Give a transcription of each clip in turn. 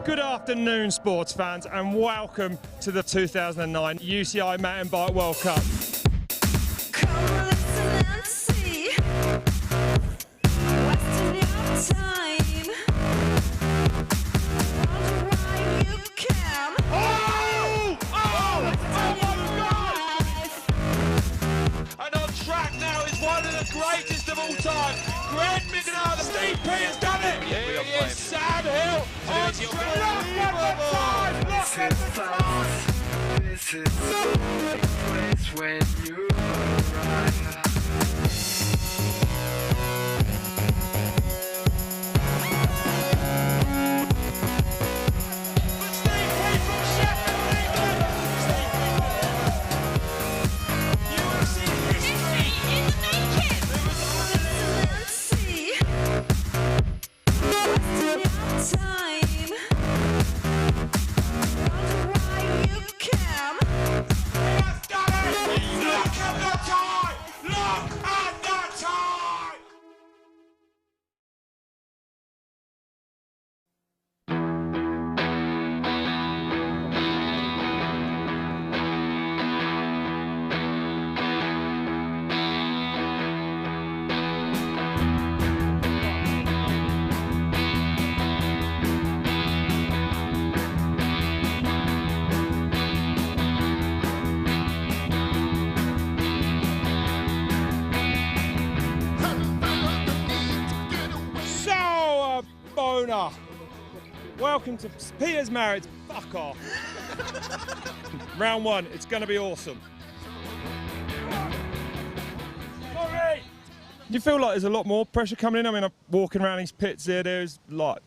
Good afternoon, sports fans, and welcome to the 2009 UCI Mountain Bike World Cup. Come listen and see, wasting your time. Wonder why you came. Oh my God! Life. And on track now is one of the greatest of all time. Greg McNally, Steve P has done it. Here he is, Sam Hill on track. Look at the time! Look at the time! This is the place when you arrive. Steve P from Sheffield, England. Steve P. You have seen history. Listen and see, wasting your time. Wonder why you came. He has done it. Look at the time. Look at the time. So, boner. Welcome to Peter's Marriage. Fuck off. Round one. It's going to be awesome. Sorry. Do you feel like there's a lot more pressure coming in? I mean, I'm walking around these pits here. There's like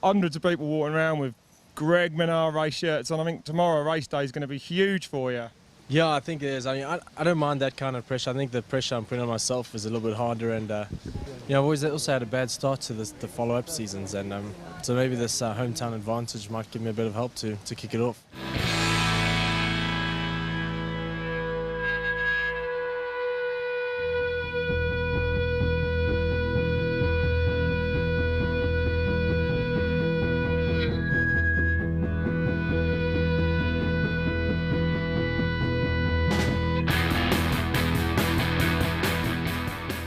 hundreds of people walking around with Greg Minnaar race shirts on. I think tomorrow race day is going to be huge for you. Yeah, I think it is. I mean, I don't mind that kind of pressure. I think the pressure I'm putting on myself is a little bit harder, and you know, I've always also had a bad start to the follow-up seasons, and so maybe this hometown advantage might give me a bit of help to kick it off.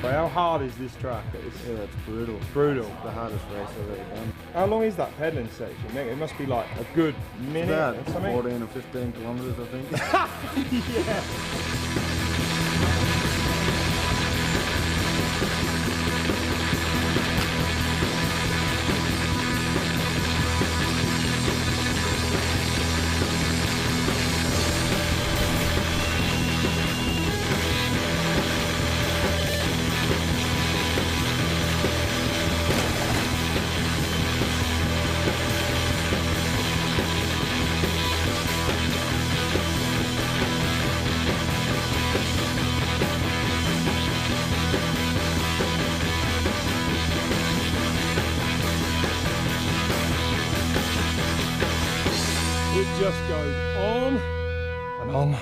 How hard is this track? Yeah, it's brutal. Brutal. The hardest race I've ever done. How long is that pedaling section? Nick? It must be like a good minute About or something. 14 or 15 kilometres, I think. Yeah. It just goes on and on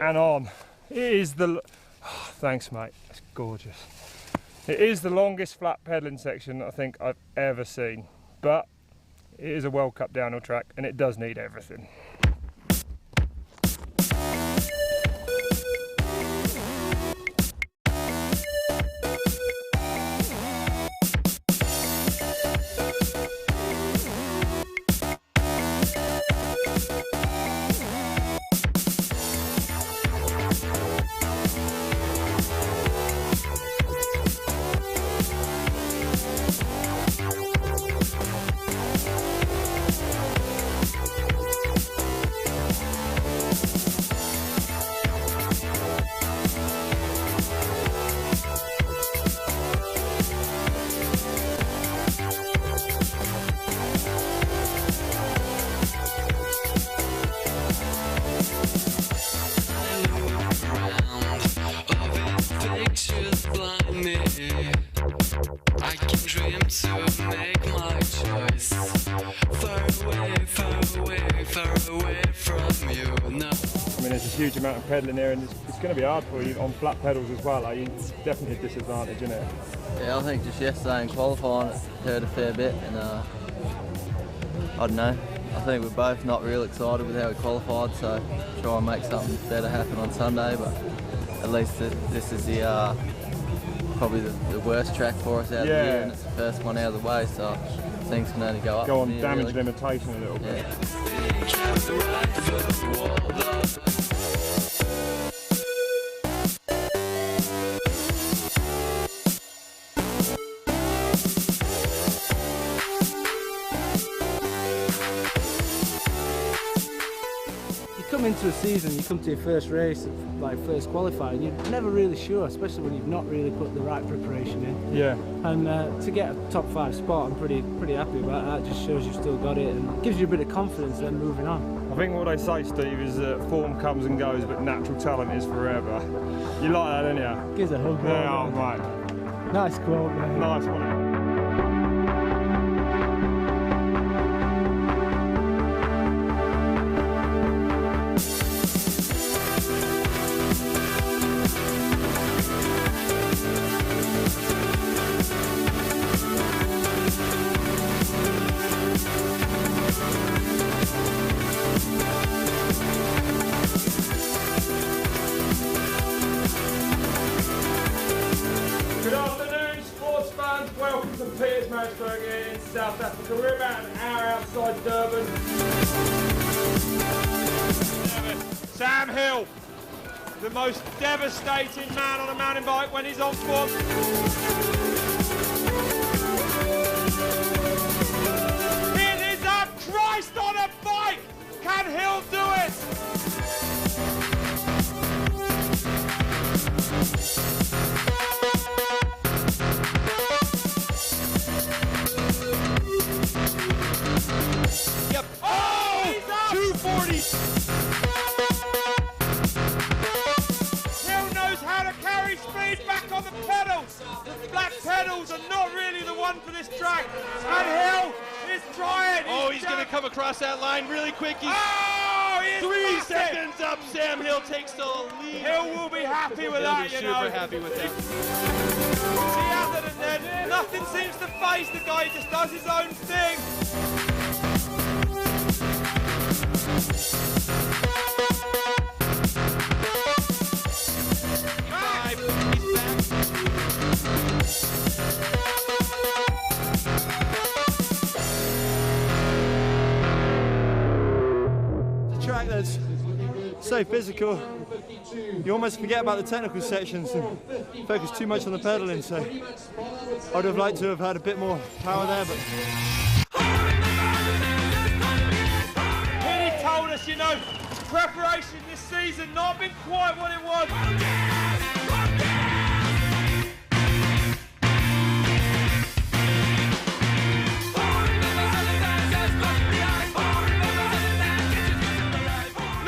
and on. It is the... Oh, thanks, mate. It's gorgeous. It is the longest flat pedalling section I think I've ever seen, but it is a World Cup downhill track and it does need everything. I can dream to make my choice. Far away, far away from you now. I mean, there's a huge amount of pedalling here, and it's going to be hard for you on flat pedals as well. Like, it's definitely a disadvantage, isn't it? Yeah, I think just yesterday in qualifying it hurt a fair bit, and I don't know. I think we're both not real excited with how we qualified, so try and make something better happen on Sunday. But at least this is the probably the worst track for us out of the year, and it's the first one out of the way, so things can only go up. Go on from here, damage really. limitation a little bit. You come into a season, you come to your first race, like first qualifying, you're never really sure, especially when you've not really put the right preparation in. Yeah. And to get a top 5 spot, I'm pretty happy about that. It just shows you've still got it and gives you a bit of confidence then moving on. I think what they say, Steve, is that form comes and goes, but natural talent is forever. You like that, don't you? Gives a hug. Yeah, oh, right. Nice quote, man. Nice one. In South Africa. We're about an hour outside Durban. Sam Hill, the most devastating man on a mountain bike when he's on form. It is a Christ on a bike! Can Hill do it? Yep. Oh! 240! Hill knows how to carry speed back on the pedals. The black pedals are not really the one for this track. And Hill is trying. Oh, he's going to come across that line really quick. He's he is 3 seconds up. Sam Hill takes the lead. Hill will be happy with that, you know. Super happy with that. See, other than that, nothing seems to faze the guy. He just does his own thing. It's a track that's so physical, you almost forget about the technical sections and focus too much on the pedaling, so I would have liked to have had a bit more power there, but... He told us, you know, preparation this season not been quite what it was.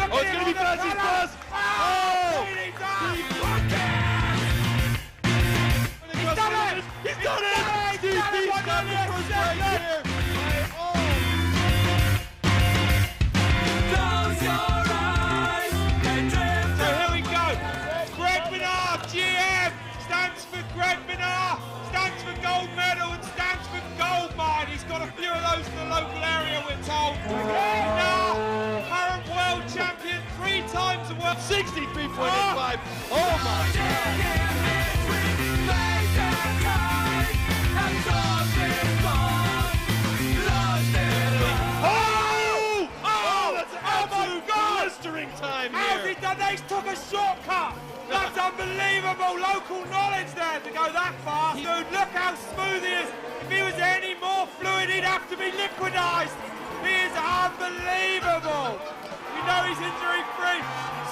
Oh, it's going to be Buzzy's buzz! Oh! He's done it! He's done it! Steve Peace got the first right here! So here we go. Greg Minard, GM, stands for Greg Minard, stands for gold medal and stands for gold mine. He's got a few of those in the local area, we're told. Minard, current world champion, 3 times a world. 63.85. Oh my Oh! Oh! That's an Oh my absolute God! blistering time How's here. he done that? He's took a shortcut. That's unbelievable local knowledge there to go that fast. Dude, look how smooth he is. If he was any more fluid, he'd have to be liquidized. He is unbelievable. You know he's injury free.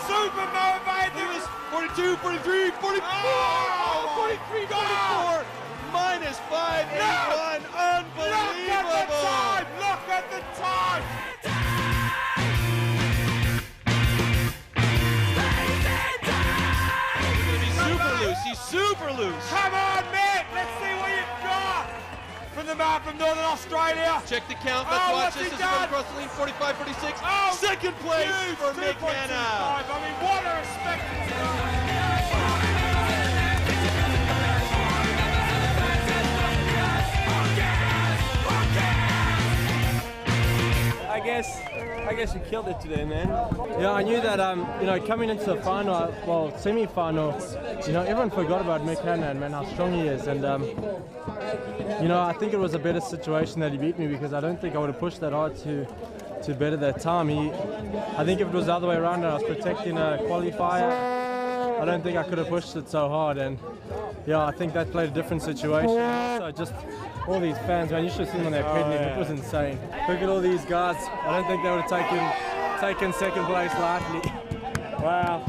Super motivated. He was 42, 43, 44, Oh, 43, God. 44. Minus 581. Unbelievable. Look at the time. He's super loose. He's super loose. Come on, Mick. Let's see what you've got. From the the man from Northern Australia. Check the count, Oh, let's watch what's this. he This is done? going across the lead, 45-46. Oh, second place huge, for Mick 2.25. Hanna. I mean, what a respectable. I guess you killed it today, man. Yeah, I knew that, you know, coming into the final, well, semi-final, you know, everyone forgot about Mick Hanna and, man, how strong he is. And, you know, I think it was a better situation that he beat me because I don't think I would have pushed that hard to better that time. I think if it was the other way around and I was protecting a qualifier, I don't think I could have pushed it so hard. And, yeah, I think that played a different situation. So just all these fans, man, you should have seen when they were pedaling. It was insane. Look at all these guys. I don't think they would have taken second place lightly. Wow.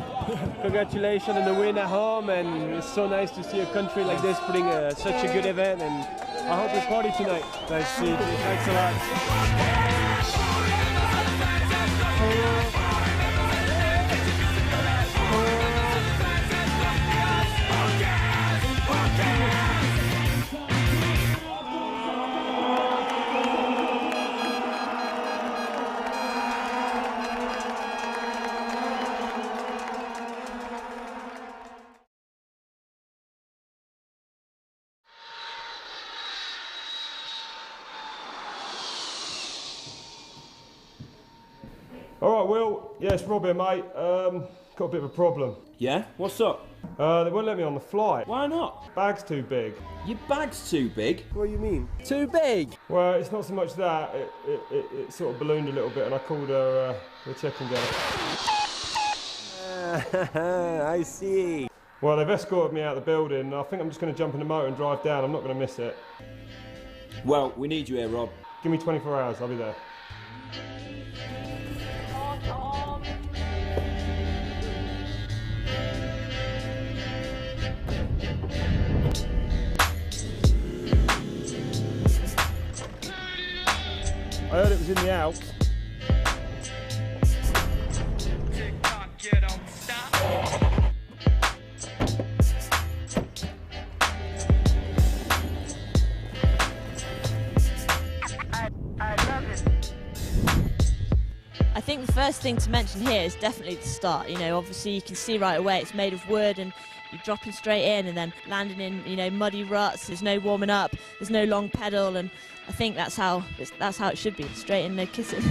Congratulations on the win at home, and it's so nice to see a country like this putting such a good event, and I hope we party tonight. Thanks, CG. Thanks a lot. All right, Will. Yes, Rob here, mate. Got a bit of a problem. Yeah? What's up? They won't let me on the flight. Why not? Bag's too big. Your bag's too big? What do you mean? Too big? Well, it's not so much that. It sort of ballooned a little bit, and I called her the check-in girl. I see. Well, they've escorted me out of the building. I think I'm just going to jump in the motor and drive down. I'm not going to miss it. Well, we need you here, Rob. Give me 24 hours. I'll be there. I heard it was in the Alps. I think the first thing to mention here is definitely the start. You know, obviously you can see right away it's made of wood and you're dropping straight in and then landing in, you know, muddy ruts. There's no warming up, there's no long pedal, and I think that's how it should be, straight in, no kissing.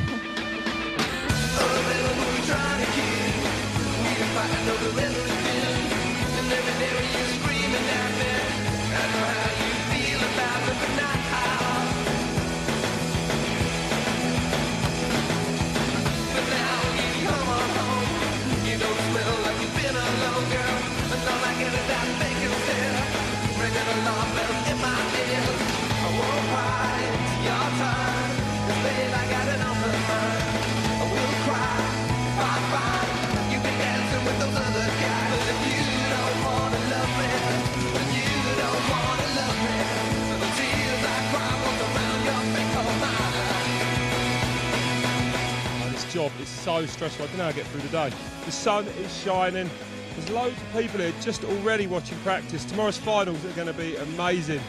Job is so stressful. I don't know how to get through the day. The sun is shining. There's loads of people here just already watching practice. Tomorrow's finals are going to be amazing.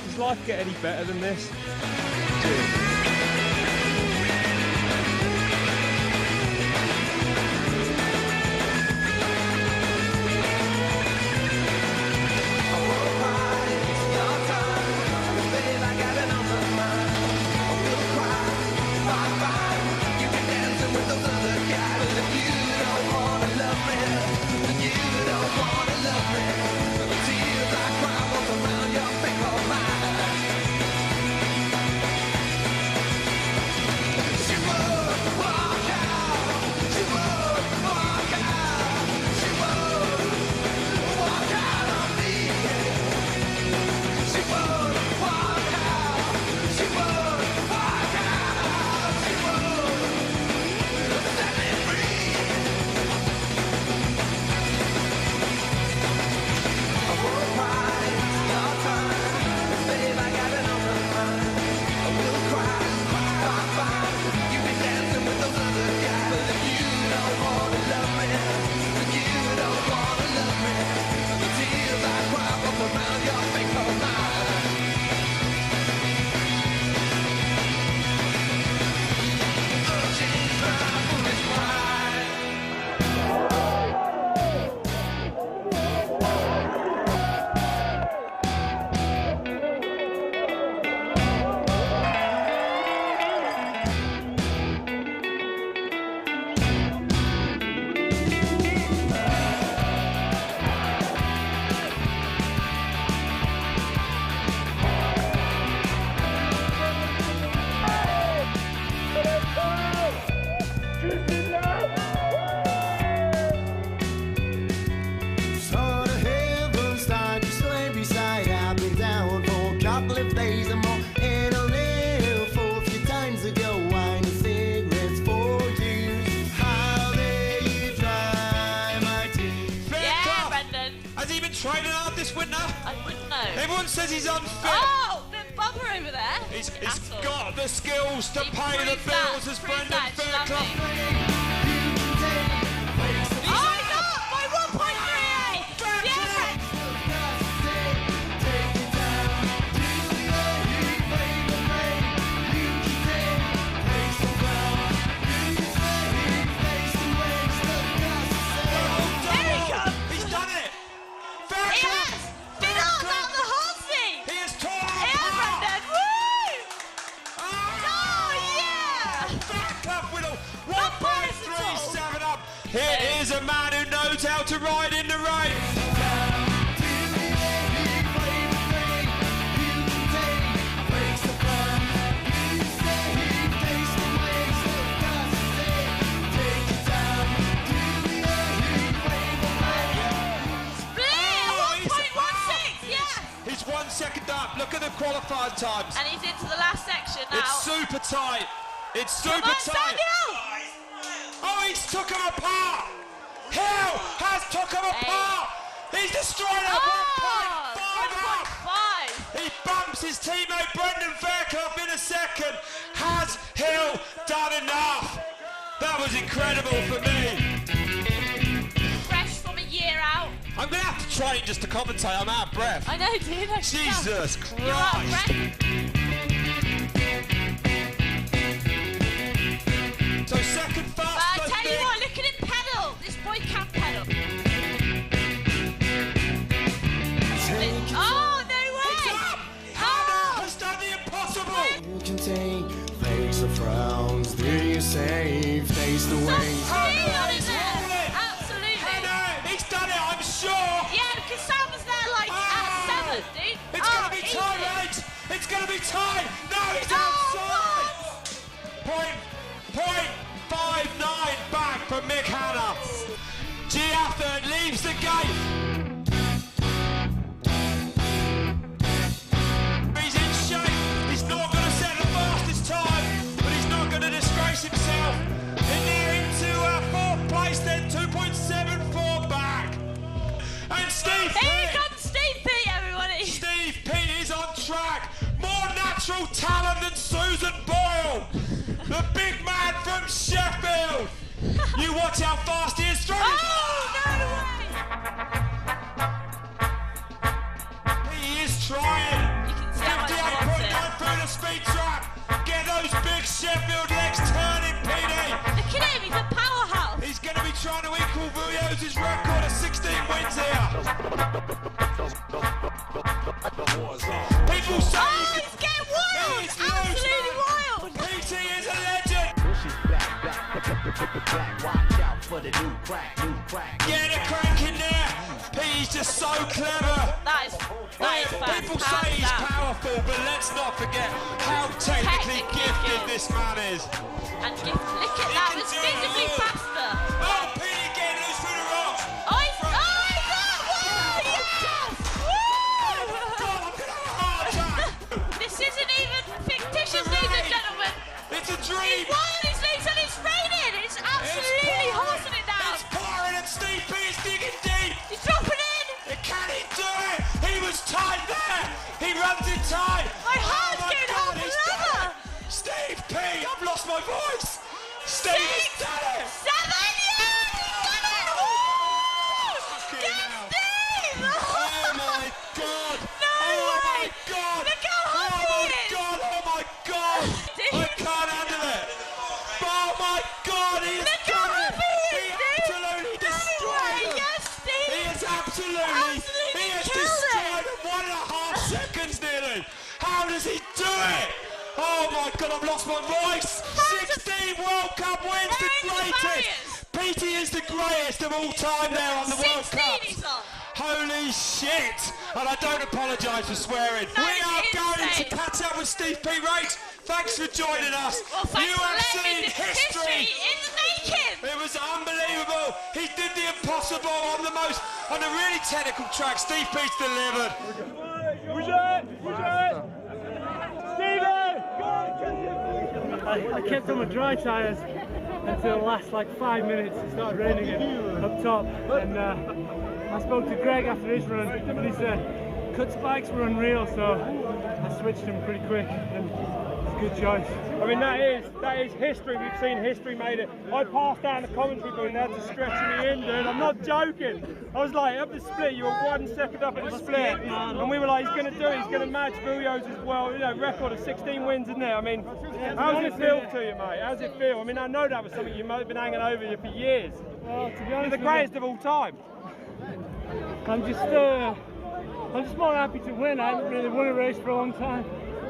Does life get any better than this? Cheers. wouldn't know. I wouldn't know. Everyone says he's unfit. Oh, bit bumper over there. He's Castle. got the skills to pay the proved bills that, as proved Brendan that, Fairclough. Oh, I got by 1.38. Yes. He's done it. Yes. Fiddles out the horsey. He has torn Yeah, apart. Brendan. Woo! Oh, yeah. Fairclough with a Not biased at all. 1.37 up. Here is a man who knows how to ride in the rain. He's 1 second up. Look at the qualifying times. And he's into the last section now. It's super tight. It's super Come on, tight. Samuel! Oh, he's took him apart. Hill has took him apart. He's destroyed it. 1.5 up. 1.5. He bumps his teammate Brendan Fairclough in a second. Has Hill done enough? That was incredible for me. Fresh from a year out. I'm going to have to train just to commentate. I'm out of breath. I know, dude. Jesus You're out of Christ. breath. So second fast. But I tell you what, look at him pedal. This boy can pedal. Oh, no way! Hannah has done the impossible. You can take, face the frowns, do you save, face the waves. Absolutely. Hannah, he's done it, I'm sure. Yeah, because Sam was there like at 7, dude. It's going to be tight, right? It's going to be tight. No, he's outside. Point 59 back from Mick Hannah. Giafford leaves the gate. He's in shape. He's not going to set the fastest time, but he's not going to disgrace himself. And they're into 4th place, then 2.74 back. And Steve P. Here comes Steve P, everybody. Steve P is on track. More natural talent than Susan Boyle. The big man from Sheffield. You watch how fast he is through. Oh, no way. He is trying. You can see how much he wants 58.9 through the speed trap. Get those big Sheffield legs turning, PD. Look at him, he's a powerhouse. He's going to be trying to equal Vuillaux's record of 16 wins here. People say he's getting wild. he's Absolutely wild. PT is a legend. Get a crank in there. P's just so clever. That is fast. People say he's powerful, but let's not forget how technically gifted this man is. And look at that, was visibly faster. Oh, P getting loose through the rocks. Oh, he's up! Whoa, yes! Woo! This isn't even fictitious, ladies and gentlemen. It's a dream. He's wild, he's loose, and it's raining. It's absolutely horsing it down. It's pouring, and Steve P is digging deep. He's dropping in. Can he do it? He was tight there. He runs in time. My heart's my going God, half he's a done leather. it. Steve P, I've lost my voice. Steve has done it. 7, yes! He's done it! Woo! Get Steve! Oh my God. No oh way. my God. Look how happy he is. Oh my God. I can't handle it. Oh my God. He's Look how happy he is, dude. absolutely destroyed him. Yes, Steve. He is absolutely he has destroyed him. 1.5 seconds nearly. How does he do it? Oh my God, I've lost my voice. 16 World Cup wins, the greatest. PT is the greatest of all time there on the World Cup. He's on. Holy shit! And I don't apologise for swearing. No, we are it's going insane. to catch up with Steve P. Rate. Thanks for joining us. Well, thanks you for have letting seen me do history. in the making. It was unbelievable. He did the impossible on a really technical track. Steve P's delivered. I kept on my dry tyres until the last like 5 minutes. It started raining up top, and I spoke to Greg after his run, and he said, cut spikes were unreal, so I switched them pretty quick, and it's a good choice. I mean, that is history. We've seen history made it. I passed down the commentary booth and they had to stretch me in, dude. I'm not joking. I was like, up the split, you were 1 second up at the split, and we were like, he's going to do it. He's going to match Bulio's as well. You know, record of 16 wins, isn't it? I mean, how does it feel to you, mate? How does it feel? I mean, I know that was something you might have been hanging over you for years. Well, to be honest, you're the greatest of all time. I'm just more happy to win. I haven't really won a race for a long time,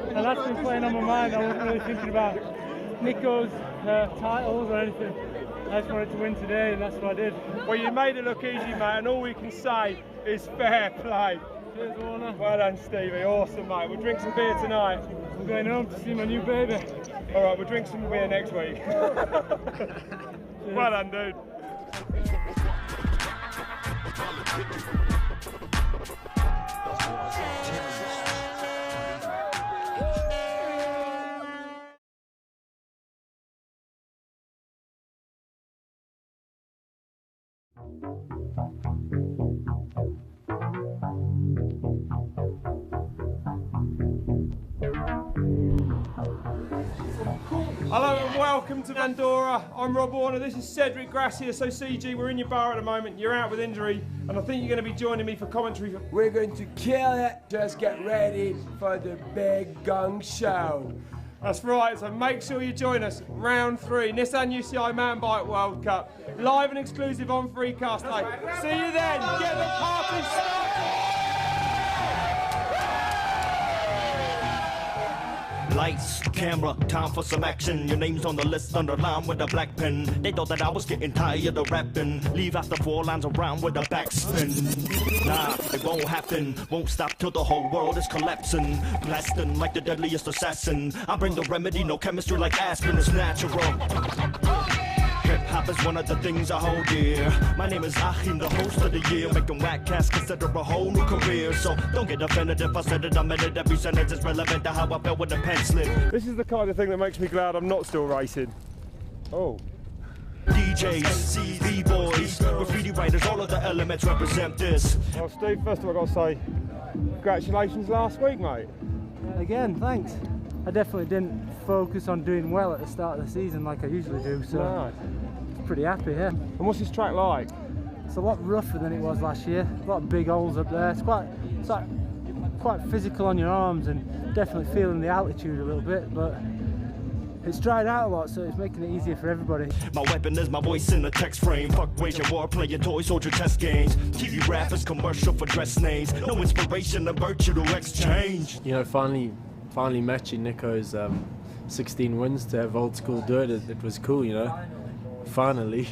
and that's been playing on my mind. I wasn't really thinking about Nico's titles or anything. I just wanted to win today, and that's what I did. Well, you made it look easy, mate, and all we can say is fair play. Cheers, Warner. Well done, Stevie. Awesome, mate. We'll drink some beer tonight. I'm going home to see my new baby. All right, we'll drink some beer next week. Well done, dude. Hello and welcome to Andorra. I'm Rob Warner, this is Cedric Gracia. So CG, we're in your bar at the moment, you're out with injury, and I think you're going to be joining me for commentary. We're going to kill it, just get ready for the big gun show. That's right, so make sure you join us. Round 3, Nissan UCI Mountain Bike World Cup. Live and exclusive on Freecast Day. See you then, get the party started! Lights, camera, time for some action. Your name's on the list, underlined with a black pen. They thought that I was getting tired of rapping. Leave after 4 lines around with a backspin. Nah, it won't happen. Won't stop till the whole world is collapsing. Blasting like the deadliest assassin. I bring the remedy, no chemistry like aspirin. It's natural. Hip-hop is one of the things I hold dear. My name is Achim, the host of the year. Making whack cats consider a whole new career. So don't get offended if I said it, I meant it. Every sentence is relevant to how I felt with a pen slip. This is the kind of thing that makes me glad I'm not still racing. Oh. DJs, B-boys, graffiti writers, all of the elements represent this. Well, Steve, first of all, I've got to say, congratulations last week, mate. Again, thanks. I definitely didn't focus on doing well at the start of the season like I usually do, so I'm pretty happy, yeah. And what's this track like? It's a lot rougher than it was last year. A lot of big holes up there. It's like quite physical on your arms and definitely feeling the altitude a little bit, but it's dried out a lot, so it's making it easier for everybody. My weapon is my voice in a text frame. Fuck waging war, playing toy soldier test games. TV rappers, commercial for dress names. No inspiration, a virtue to exchange. You know, finally matching Nico's 16 wins to have old school do it. It was cool, you know. Finally.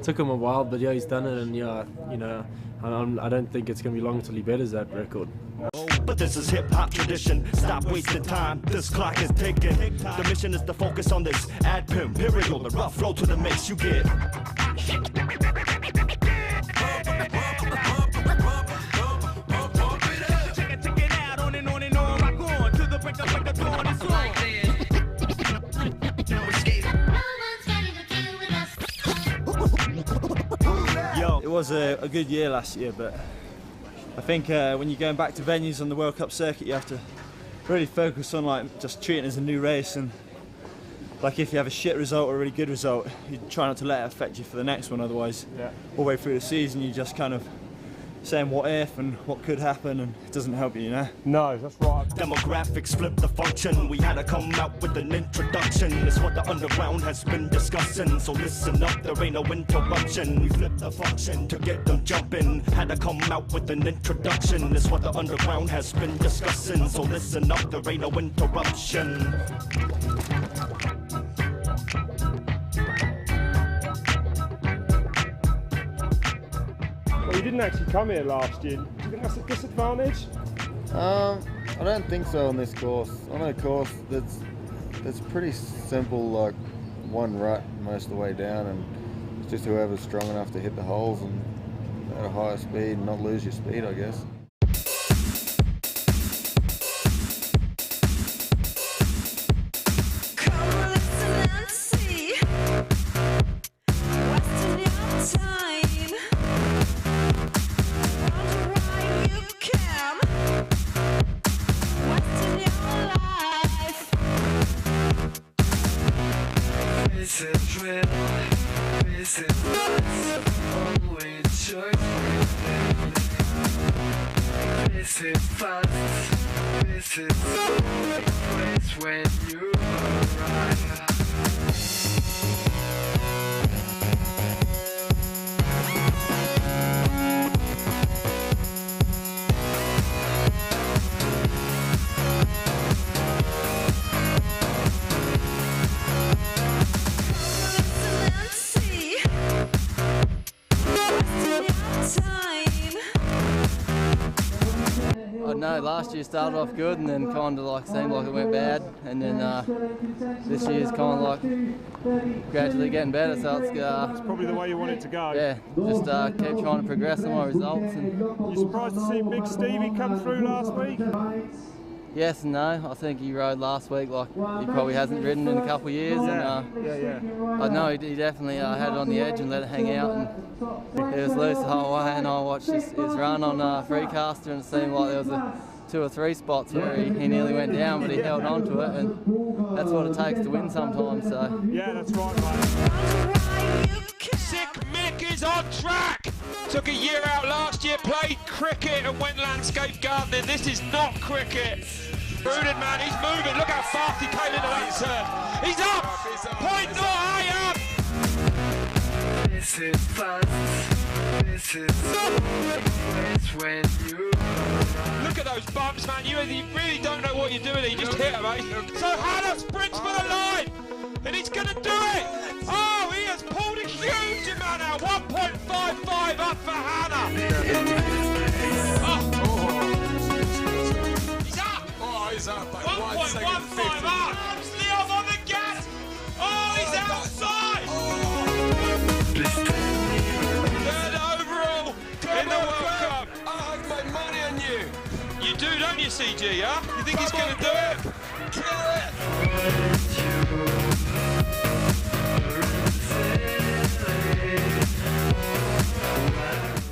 Took him a while, but yeah, he's done it, and yeah, you know, I don't think it's gonna be long till he betters that record. But this is hip-hop tradition. Stop wasting time, this clock is ticking. The mission is to focus on this ad pimp, imperial, the rough road to the mix you get. It was a good year last year, but I think when you're going back to venues on the World Cup circuit, you have to really focus on like just treating it as a new race, and like if you have a shit result or a really good result, you try not to let it affect you for the next one. Otherwise, all the way through the season, you just kind of saying what if and what could happen, and it doesn't help you, you know? No, that's right. Demographics flip the function. We had to come out with an introduction. It's what the underground has been discussing. So listen up, there ain't no interruption. We flip the function to get them jumping. Had to come out with an introduction. It's what the underground has been discussing. So listen up, there ain't no interruption. Well, you didn't actually come here last year. Do you think that's a disadvantage? I don't think so on this course. On a course that's pretty simple, like one rut most of the way down, and it's just whoever's strong enough to hit the holes and at a higher speed and not lose your speed, I guess. Time. Wonder why you came. When you arrive. I know last year started off good and then kind of like seemed like it went bad, and then this year's kind of like gradually getting better. So it's probably the way you want it to go. Yeah, just keep trying to progress on my results. And you surprised to see Big Stevie come through last week? Yes and no. I think he rode last week like he probably hasn't ridden in a couple of years. Yeah. I know he definitely had it on the edge and let it hang out, and he was loose the whole way. And I watched his run on Freecaster, and it seemed like there was 2 or 3 spots where he nearly went down, but he held on to it, and that's what it takes to win sometimes. So yeah, that's right, mate. Sick Mick is on track. Took a year out last year, played cricket and went landscape gardening. This is not cricket. Rooted man, he's moving. Look how fast he came into that turn. He's up. Point not high up. This is fun. This is when you. Look at those bumps, man. You really don't know what you're doing. You just hit him, mate. So Hannah sprints for the line, and he's going to do it. Oh, he has pulled a huge amount out. 1.55 up for Hannah. He's up by 1.15 up. Liam on the gas. Oh, he's outside. Third overall in the World Cup. I have my money on you. You do, don't you, CG, huh? You think he's going to do it? Kill it.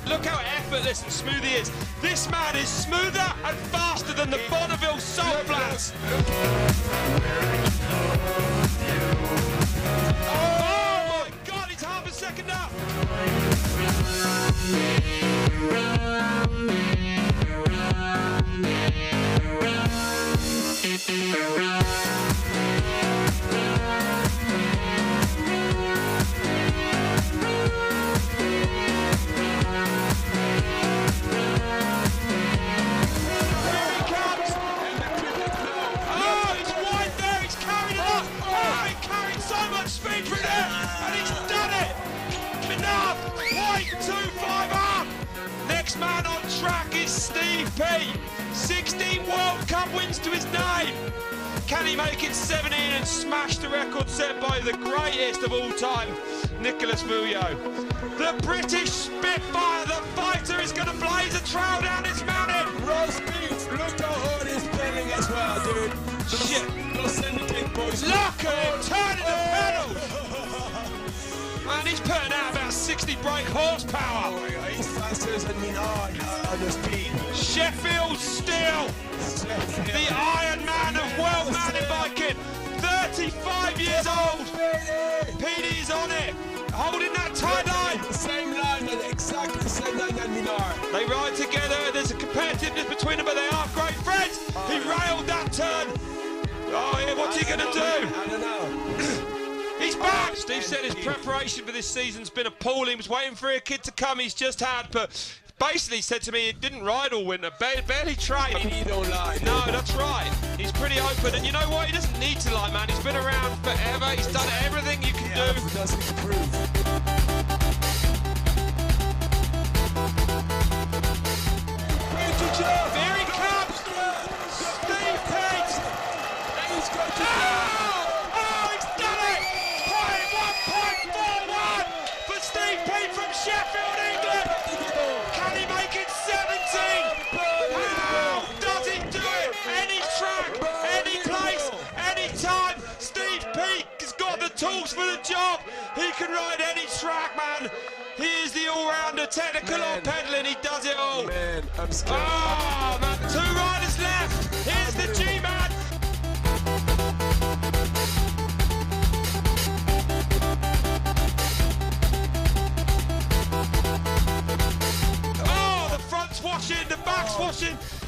Look how effortless and smooth he is. This man is smoother and faster than the Bonneville Salt Flats. Oh my God, he's half a second up. Next man on track is Steve P. 16 World Cup wins to his name. Can he make it 17 and smash the record set by the greatest of all time, Nicholas Vuyo? The British Spitfire, the fighter, is going to blaze a trail down this mountain. Roast beef, look how hard he's pedaling as well, dude. Shit. Those syndicate boys. Look at him turning the pedals. Man, he's putting out about 60 brake horsepower. Oh, yeah, he's faster than me on the speed. Sheffield Steel, the Iron Man of world mountain biking, 35 years old. PD's on it, holding that tie line. Same line, exactly the same line that Minar. They ride together, there's a competitiveness between them, but they are great friends. He railed that turn. Oh, yeah, what's he going to do? I don't know. He's back! Steve said his preparation for this season's been appalling. He was waiting for a kid to come he's just had, but basically said to me he didn't ride all winter, barely trained. He don't lie. No, that's right. He's pretty open, and you know what? He doesn't need to lie, man. He's been around forever. He's done everything you can do. Doesn't improve. There he comes! Steve Pate! He's got to He's done it! 1.41 for Steve Pate from Sheffield, England! Can he make it 17? How does he do it? Any track, any place, any time, Steve Pate has got the tools for the job. He can ride any track, man. He is the all-rounder, technical or pedaling, he does it all. Man, I'm scared. Oh, man, 2 riders left. Here's the G-Man.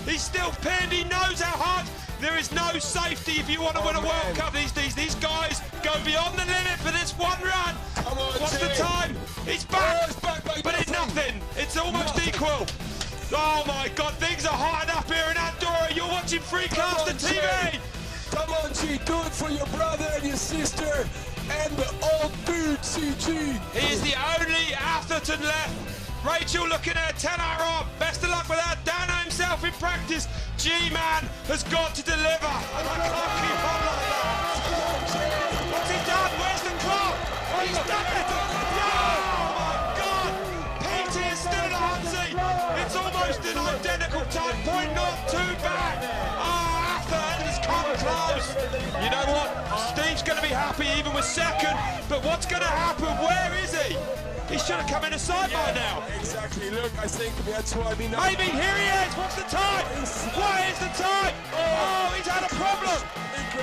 He's still pinned. He knows how hard. There is no safety if you want to win a World Cup these days. These guys go beyond the limit for this one run. What's the time? It's back, but it's nothing. It's almost equal. Oh my God, things are hot up here in Andorra. You're watching Freecast on TV. Come on, G, do it for your brother and your sister and the old dude, CG. He is the only Atherton left. Rachel looking at a 10-hour arm. Best of luck with that. Dano himself in practice. G-Man has got to deliver. And I can't keep on like that. What's he done? Where's the clock? He's done it. Oh my God. PT is still in the hot seat. It's almost an identical time. 0.02 back. Oh, Atherton has come close. You know what? Steve's going to be happy even with second. But what's going to happen? Where is he? He should have come in a side by now. Exactly. Look, I think that's what I mean. Maybe here he is. What's the time? What is the time? Oh, he's had a problem. He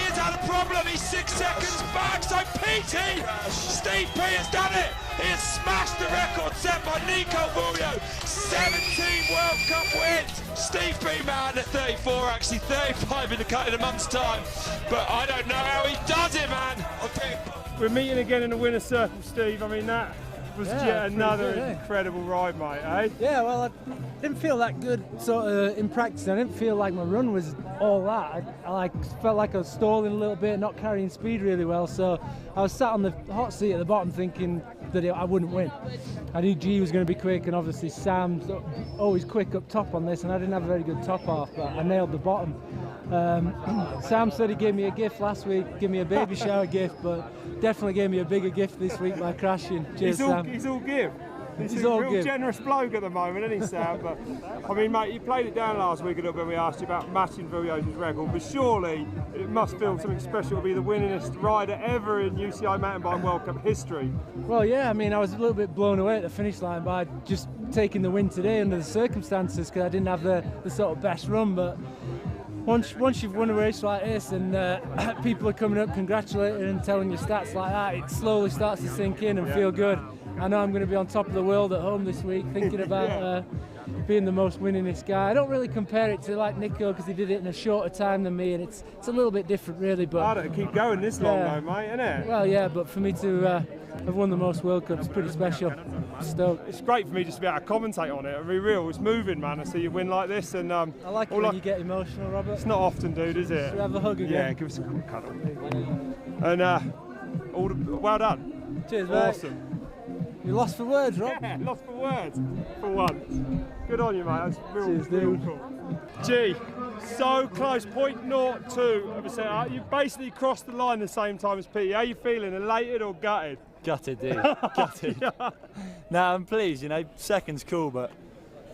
has had a problem. He's 6 seconds back. So PT, Steve P has done it. He has smashed the record set by Nico Bulio. 17 World Cup wins. Steve P, man, at 34, actually 35 in a month's time. But I don't know how he does it, man. Okay. We're meeting again in the winner's circle, Steve. I mean, that was yet another incredible ride, mate, eh? Yeah, well, I didn't feel that good sort of in practice. I didn't feel like my run was all that. I felt like I was stalling a little bit, not carrying speed really well. So I was sat on the hot seat at the bottom thinking that I wouldn't win. I knew G was going to be quick, and obviously Sam's always quick up top on this, and I didn't have a very good top half, but I nailed the bottom. Sam said he gave me a gift last week, give me a baby shower gift, but definitely gave me a bigger gift this week by crashing. Cheers, Sam. He's all give. He's all a real give. generous bloke at the moment, isn't he, Sam? But I mean, mate, you played it down last week a little bit when we asked you about matching Villiers' record, but surely it must feel something special to be the winningest rider ever in UCI Mountain Bike World Cup history. Well, yeah, I mean, I was a little bit blown away at the finish line by just taking the win today under the circumstances, because I didn't have the sort of best run, but once you've won a race like this and people are coming up congratulating and telling you stats like that, it slowly starts to sink in and feel good. I know I'm going to be on top of the world at home this week, thinking about being the most winningest guy. I don't really compare it to like Nico, because he did it in a shorter time than me, and it's a little bit different really. But harder to keep going this long though, mate, isn't it? Well, yeah, but for me to have won the most World Cups, pretty special. Stoked. It's great for me just to be able to commentate on it. I mean, real, it's moving, man. I see you win like this, and I like it when you get emotional, Robert. It's not often, dude, is it? Should we have a hug again? Yeah, give us a quick cuddle. And well done. Cheers, mate. Awesome. You lost for words, Rob. Yeah, lost for words for once. Good on you, mate. That's real cool. G, so close. 0.02 of a set. You basically crossed the line the same time as Pete. How are you feeling? Elated or gutted? Gutted, dude. Gutted. Yeah. Nah, I'm pleased. You know, second's cool, but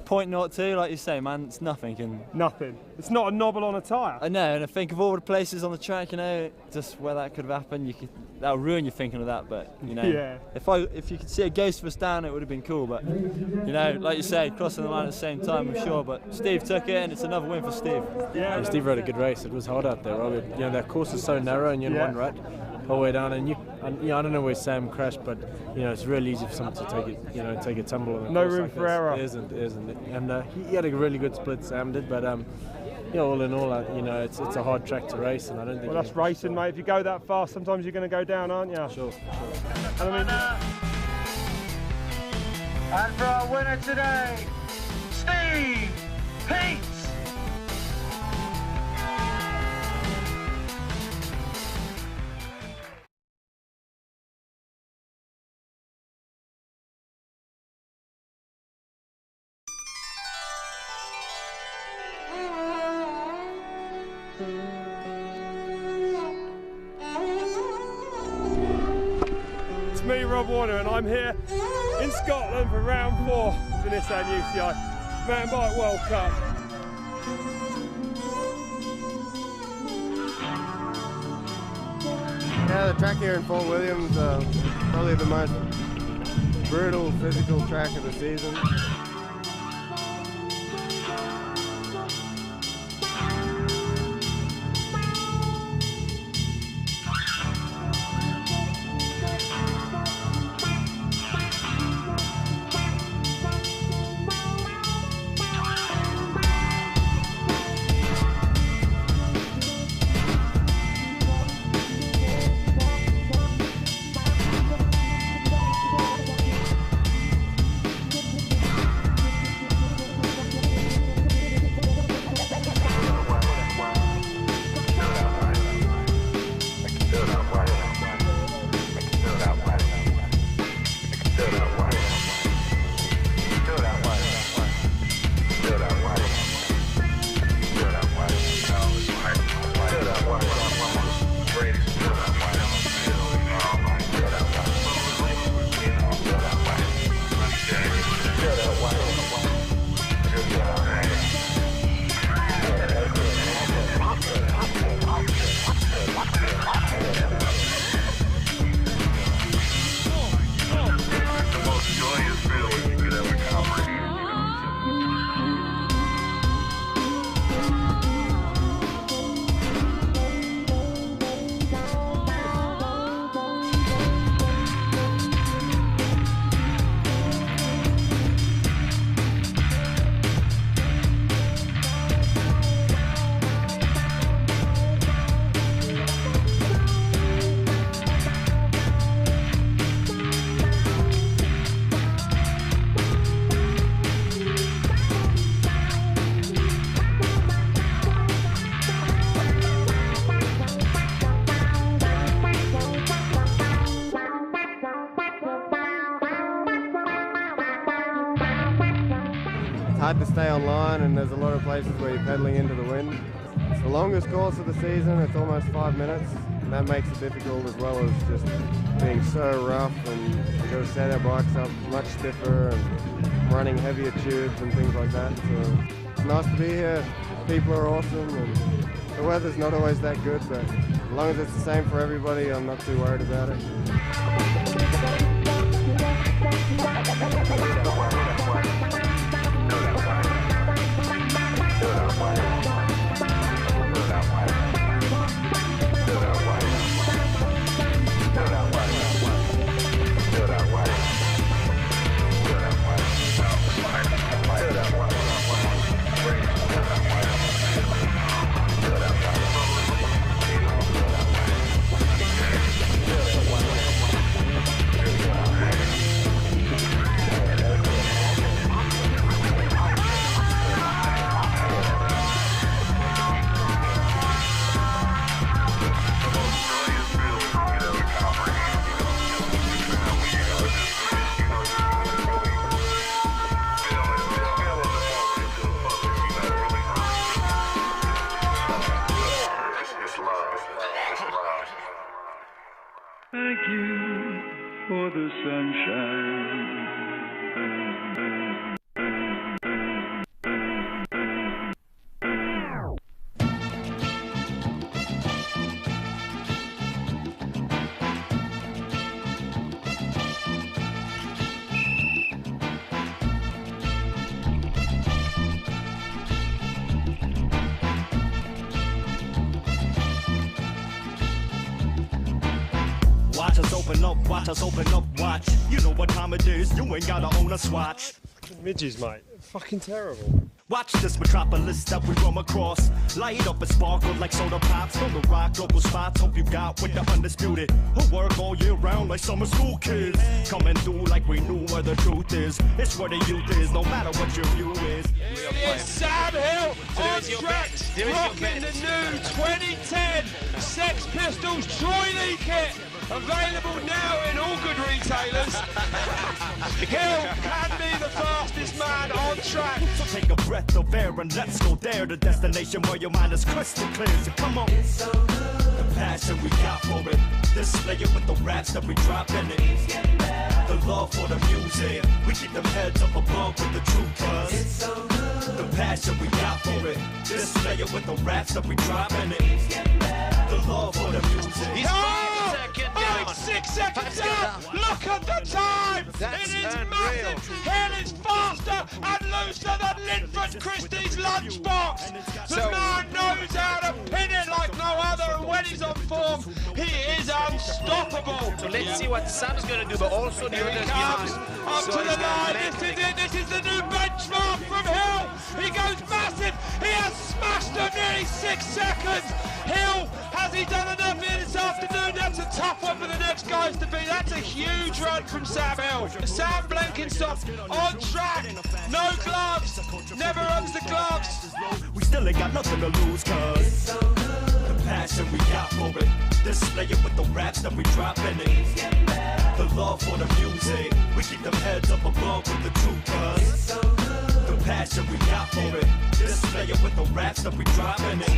0.02, like you say, man, it's nothing. And nothing. It's not a knobble on a tyre. I know, and I think of all the places on the track, you know, just where that could have happened, that'll ruin your thinking of that. But you know, yeah. if you could see a ghost of us down, it would have been cool. But you know, like you say, crossing the line at the same time, I'm sure. But Steve took it, and it's another win for Steve. Yeah, Steve rode a good race. It was hard out there, Robert. You know, that course is so narrow, and you're in one rut all the way down, and you know, I don't know where Sam crashed, but you know, it's really easy for someone to take it, you know, take a tumble on a no course room like for this. error. There isn't. And he had a really good split, Sam did, but you know, all in all, you know, it's a hard track to race, and I don't think. Well, that's racing, mate. If you go that fast, sometimes you're going to go down, aren't you? Sure. And I mean, and for our winner today, Steve Pete. It's me, Rob Warner, and I'm here in Scotland for round 4 of the Nissan UCI Mountain Bike World Cup. Yeah, the track here in Fort Williams, probably the most brutal physical track of the season. it's hard to stay on line, and there's a lot of places where you're pedaling into the wind. It's the longest course of the season. It's almost 5 minutes, and that makes it difficult, as well as just being so rough, and we've got to set our bikes up much stiffer and running heavier tubes and things like that. So it's nice to be here. People are awesome, and the weather's not always that good, but as long as it's the same for everybody, I'm not too worried about it. Thank you for the sunshine. Watch us open up, watch us open up, watch. You know what time it is, you ain't gotta own a swatch. Fucking midges, mate. Fucking terrible. Watch this metropolis that we roam across. Light up and sparkle like soda pops. From the rock, local spots, hope you got with the undisputed. Who work all year round like summer school kids. Coming through like we knew where the truth is. It's where the youth is, no matter what your view is. It's Sam Hill on track, rocking the new 2010 Sex Pistols Troy Lee kit. Available now in all good retailers. Hill can be the fastest man on track. So take a breath of air and let's go there. The destination where your mind is crystal clear. So come on. It's so good. The passion we got for it. Display it with the raps that we drop in it. The love for the music. We keep them heads up above with the truth buzz. It's so good. The passion we got for it. Display it with the raps that we drop in it. The love for the music. He's 6 seconds down. Look at the time. It is massive. Hill is faster and looser than Linford Christie's lunchbox. The man knows how to pin it like no other, and when he's on form, he is unstoppable. So let's see what Sam's going to do, but also the others behind. Up to the line. This is it. This is the new benchmark from Hill. He goes massive. He has smashed them nearly 6 seconds. Hill, has he done enough here this afternoon? That's a tough one for the next guys to beat. That's a huge run from Sam Hill. Sam Blenkinsop on track, no gloves, never runs the gloves. We still ain't got nothing to lose, cuz the passion we got for it. Display it with the raps that we drop in it. The love for the music. We keep them heads up above with the truth, cuz the passion we got for it. Display it with the raps that we drop in it.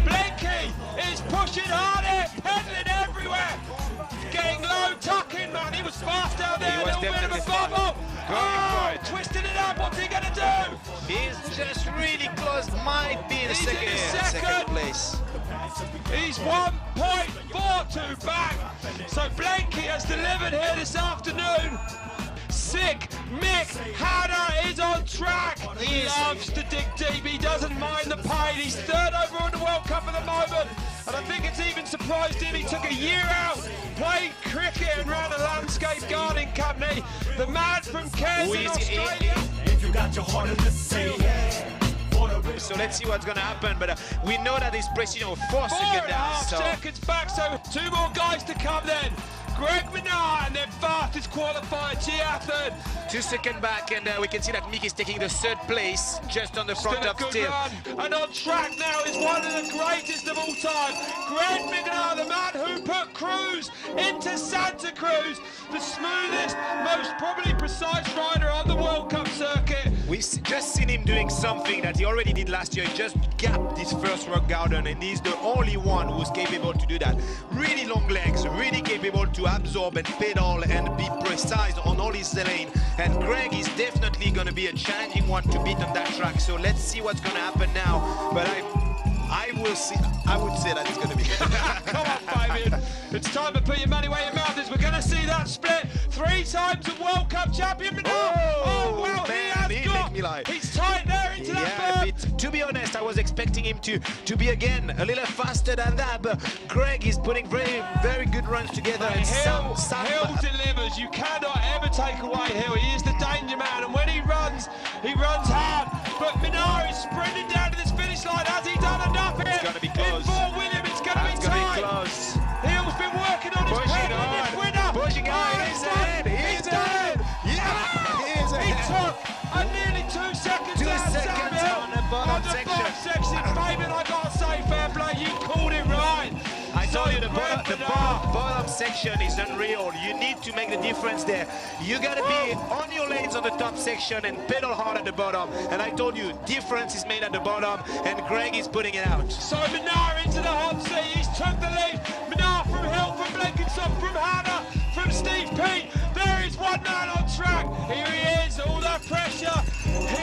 Blinky is pushing hard here, pedaling everywhere. Getting low, tucking, man. He was fast out there, a little bit of a bubble. Oh, twisting it up. What's he going to do? He's just really close. Might be in the second place. He's 1.42 back. So Blanky has delivered here this afternoon. Sick Mick Hanna is on track. He loves to dig deep. He doesn't mind the pain. He's third overall in the World Cup at the moment. And I think it's even surprised him. He took a year out, played cricket and ran a landscape gardening company. The man from Cairns in Australia. If you got your heart in the sea. So let's see what's going to happen, but we know that he's pressing 4 seconds down. 4.5 seconds back, so 2 more guys to come then. Greg Minard and their fastest qualifier, Giathan. 2 seconds back, and we can see that Mick is taking the 3rd place, just on the front of Steel. And on track now is one of the greatest of all time, Greg Minard, the man who put Cruz into Santa Cruz, the smoothest, most probably precise rider on the World Cup circuit. We've just seen him doing something that he already did last year. He just gapped this first rock garden, and he's the only one who's capable to do that. Really long legs, really capable to absorb and pedal and be precise on all his lane. And Greg is definitely going to be a challenging one to beat on that track. So let's see what's going to happen now. But I will see. I would say that it's going to be. Come on, Fabian. It's time to put your money where your mouth is. We're going to see that split. 3 times a World Cup champion. Oh, wow, man, he has got. He's tight there into that berth. To be honest, I was expecting him to be again a little faster than that. But Greg is putting very good runs together. And Hill delivers. You cannot ever take away Hill. He is the danger man. And when he runs hard. But Minnaar is sprinting down to this finish line. Has he done enough here? It's going to be close. In Fort William, it's going to be tight. Close. Hill's been working on his pedal and his winner. Pushing on. He's ahead. He's ahead. Yeah, he is ahead. He took nearly 2 seconds out on the bottom section. Fabian, I got to say, fair play, you called it right. I told you the bottom section is unreal. You need to make the difference there. You got to be on your lanes on the top section and pedal hard at the bottom. And I told you, difference is made at the bottom, and Greg is putting it out. So Minnaar into the hot seat. He's took the lead. Minnaar from Hill, from Blenkinsop, from Hannah, from Steve P. There is one man on track. Here he is, all that pressure.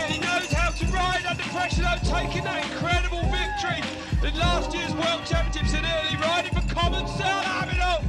He knows how to ride under pressure, though, taking that incredible victory in last year's World Championships in Italy, riding for Common South Avenel.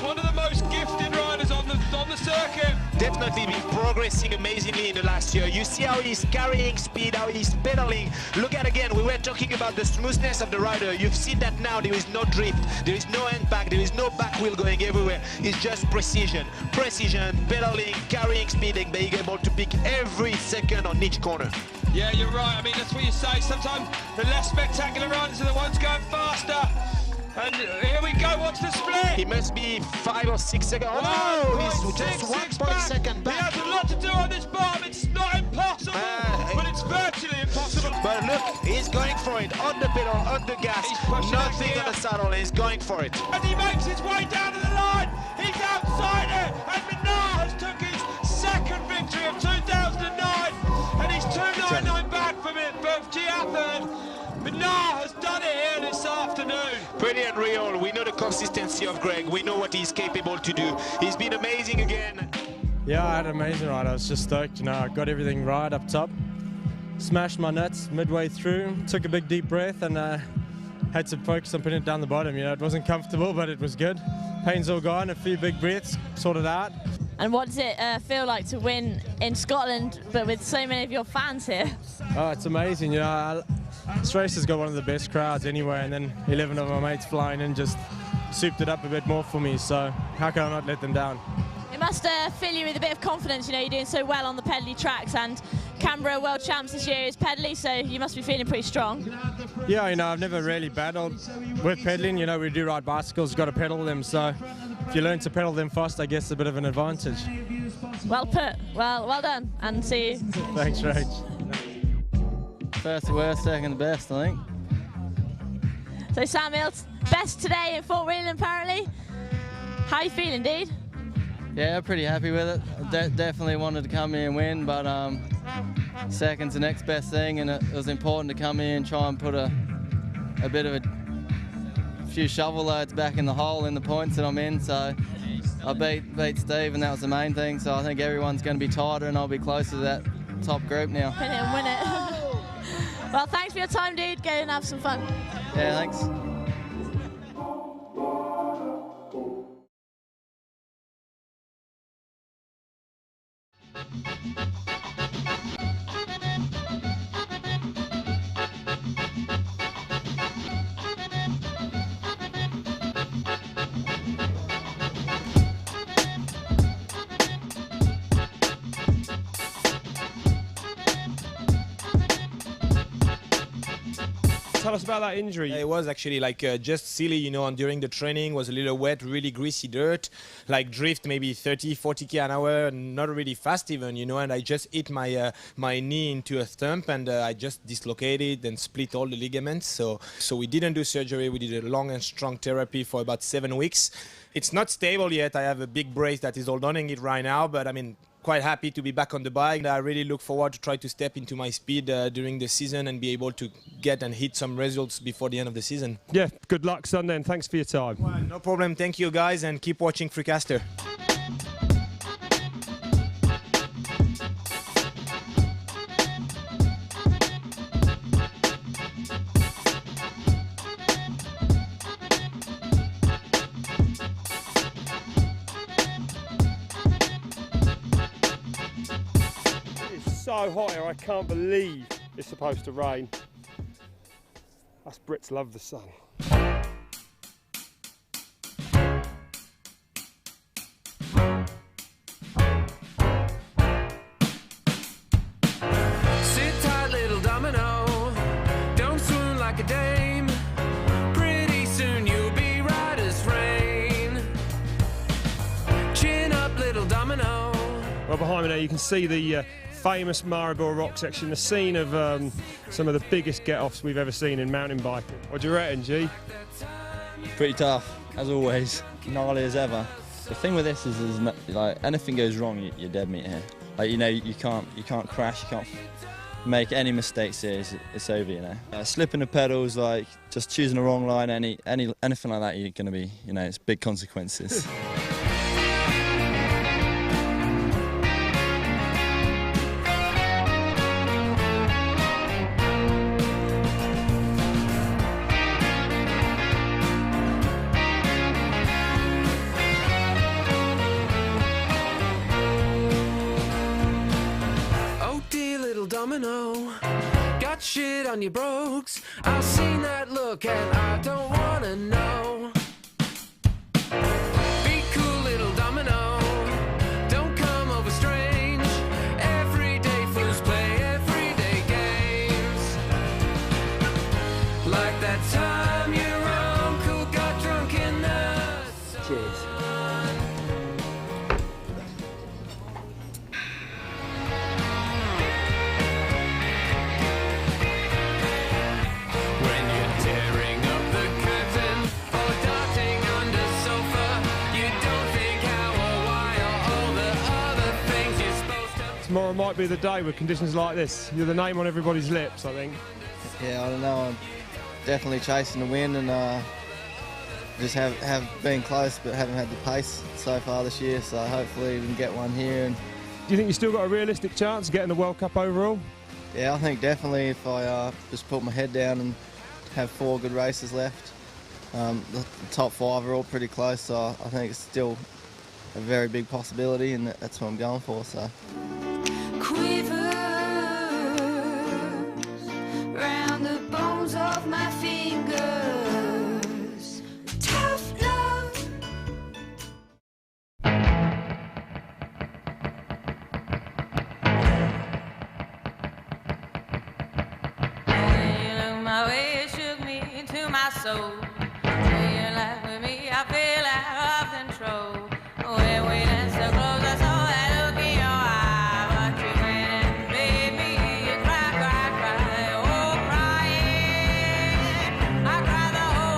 One of the most gifted riders on the circuit. Definitely been progressing amazingly in the last year. You see how he's carrying speed, how he's pedaling. Look at again, we were talking about the smoothness of the rider. You've seen that now. There is no drift, there is no impact, there is no back wheel going everywhere. It's just precision, pedaling, carrying speed, and being able to pick every second on each corner. Yeah, you're right. I mean, that's what you say. Sometimes the less spectacular riders are the ones going faster. And here we go, watch the split. He must be 5 or 6 seconds. Oh, he's just 1 second back. He has a lot to do on this bottom. It's not impossible, but it's virtually impossible. But look, he's going for it. On the pedal, on the gas. Nothing on the saddle. He's going for it. And he makes his way down to the line. He's outside it. And Minnaar has took his second victory of 2009. And he's 299 back from it, from Giathan. Minnaar has done it here this afternoon. Pretty unreal. We know the consistency of Greg. We know what he's capable to do. He's been amazing again. Yeah, I had an amazing ride. I was just stoked. You know, I got everything right up top. Smashed my nuts midway through. Took a big deep breath and had to focus on putting it down the bottom. You know, it wasn't comfortable, but it was good. Pain's all gone. A few big breaths, sorted out. And what does it feel like to win in Scotland, but with so many of your fans here? Oh, it's amazing. You know, this race has got one of the best crowds anywhere, and then 11 of my mates flying in just souped it up a bit more for me, so how can I not let them down? It must fill you with a bit of confidence. You know, you're doing so well on the pedally tracks, and Canberra World Champs this year is pedally, so you must be feeling pretty strong. Yeah, you know, I've never really battled with pedaling. You know, we do ride bicycles, got to pedal them, so if you learn to pedal them fast, I guess it's a bit of an advantage. Well put. Well done, and see you. Thanks, Rach. First the worst, second the best, I think. So Sam Hilt's best today in Fort William, apparently. How are you feeling, dude? Yeah, pretty happy with it. Definitely wanted to come here and win, but second's the next best thing, and it was important to come here and try and put a bit of a few shovel loads back in the hole in the points that I'm in. So I beat Steve, and that was the main thing. So I think everyone's going to be tighter, and I'll be closer to that top group now. Pin it and win it. Well, thanks for your time, dude. Go and have some fun. Yeah, thanks. Tell us about that injury. It was actually like just silly, you know, and during the training was a little wet, really greasy dirt, like drift maybe 30, 40 k an hour, not really fast even, you know, and I just hit my my knee into a stump, and I just dislocated and split all the ligaments. So we didn't do surgery. We did a long and strong therapy for about 7 weeks. It's not stable yet. I have a big brace that is holding it right now, but I mean, quite happy to be back on the bike. I really look forward to try to step into my speed during the season and be able to get and hit some results before the end of the season. Yeah, good luck Sunday and thanks for your time. Well, no problem, thank you guys, and keep watching Freecaster. So hot here, I can't believe it's supposed to rain. Us Brits love the sun. Sit tight, little domino. Don't swoon like a dame. Pretty soon you'll be right as rain. Chin up, little domino. Well, behind me now you can see the famous Maribel rock section, the scene of some of the biggest get-offs we've ever seen in mountain biking. What do you reckon, G? Pretty tough, as always. Gnarly as ever. The thing with this is like anything goes wrong, you're dead meat here. Like, you know, you can't crash, you can't make any mistakes here. It's over, you know. Slipping the pedals, like just choosing the wrong line, anything like that, you're gonna be, you know, it's big consequences. Domino, got shit on your brogues. I've seen that look and I don't wanna know. Be cool, little domino. Don't come over strange. Everyday fools play everyday games. Like that time your uncle got drunk in the sun. Cheers. Tomorrow might be the day with conditions like this. You're the name on everybody's lips, I think. Yeah, I don't know. I'm definitely chasing the win and just have been close, but haven't had the pace so far this year. So hopefully we can get one here. And do you think you still got a realistic chance of getting the World Cup overall? yeah, I think definitely if I just put my head down and have 4 good races left. The top 5 are all pretty close, so I think it's still a very big possibility, and that's what I'm going for. So. Quivers round the bones of my fingers. Tough love. When you look my way, it shook me to my soul. When you laugh with me, I feel out of control. When we dance so close, I saw that look in your eye. But you went and made me cry, cry, cry. Oh, crying. I cried the whole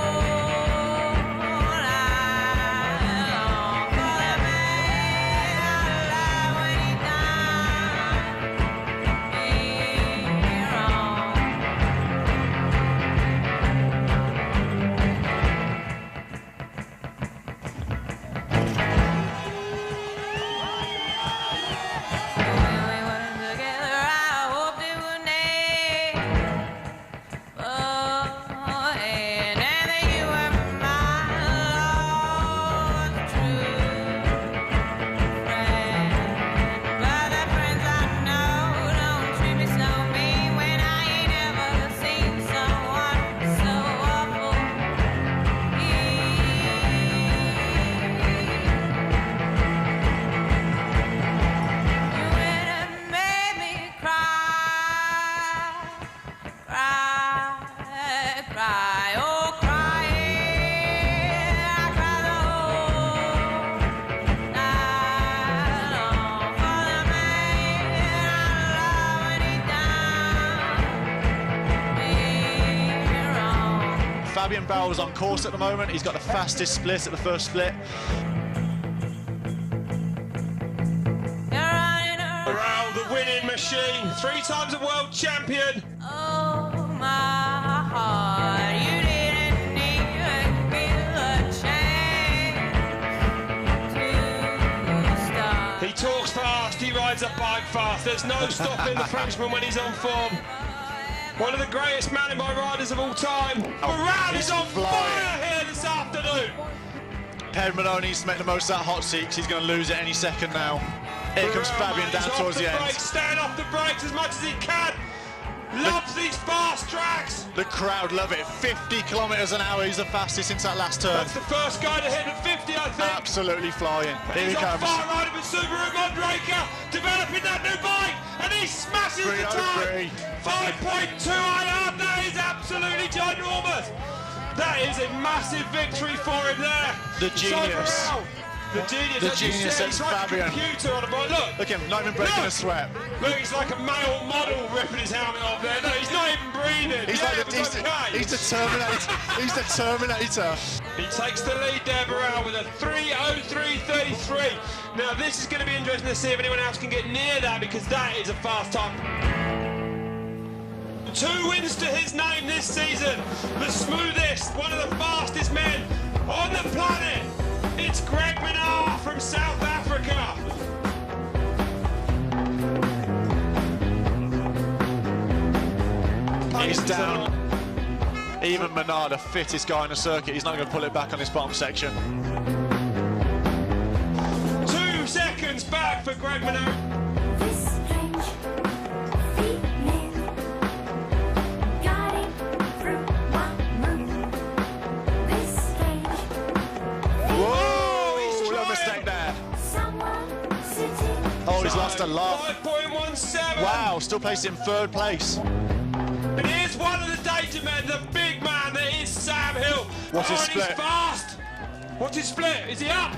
night long for the man I love when he done me wrong. Fabian Barrel's on course at the moment. He's got the fastest split at the first split. You're running machine, 3 times a world champion. Oh, my heart, you didn't even give a chance to start. He talks fast, he rides a bike fast. There's no stopping the Frenchman when he's on form. One of the greatest mountain bike riders of all time. Maribel is on fire here this afternoon. Pedro needs to make the most of that hot seat because he's going to lose it any second now. Here comes Fabian down towards the end. Staying off the brakes as much as he can. Loves these fast tracks. The crowd love it. 50 kilometres an hour. He's the fastest since that last turn. That's the first guy to hit at 50, I think. Absolutely flying. Here he comes. He's on fire riding with Subaru Mondraker, developing that new bike, and he smashes the time. 5.2 IR. That is absolutely ginormous. That is a massive victory for him there. The genius. The genius. The genius he's like Fabian. a computer on a bike. Look him, not even breaking a sweat. Look, he's like a male model ripping his helmet off there. No, he's not even breathing. He's the Terminator. He's the Terminator. He takes the lead there, Maribel, with a 3:03.33. Now, this is going to be interesting to see if anyone else can get near that, because that is a fast time. 2 wins to his name this season. The smoothest, one of the fastest men on the planet. It's Greg Minnaar from South Africa. He's down. Even Minnaar, the fittest guy in the circuit, he's not going to pull it back on this bottom section. 2 seconds back for Greg Minnaar. Oh, he's lost a lot. 5.17. Wow, still placed in 3rd place. And here's one of the danger men, the big man that is Sam Hill. What's his and split? He's fast. What's his split? Is he up?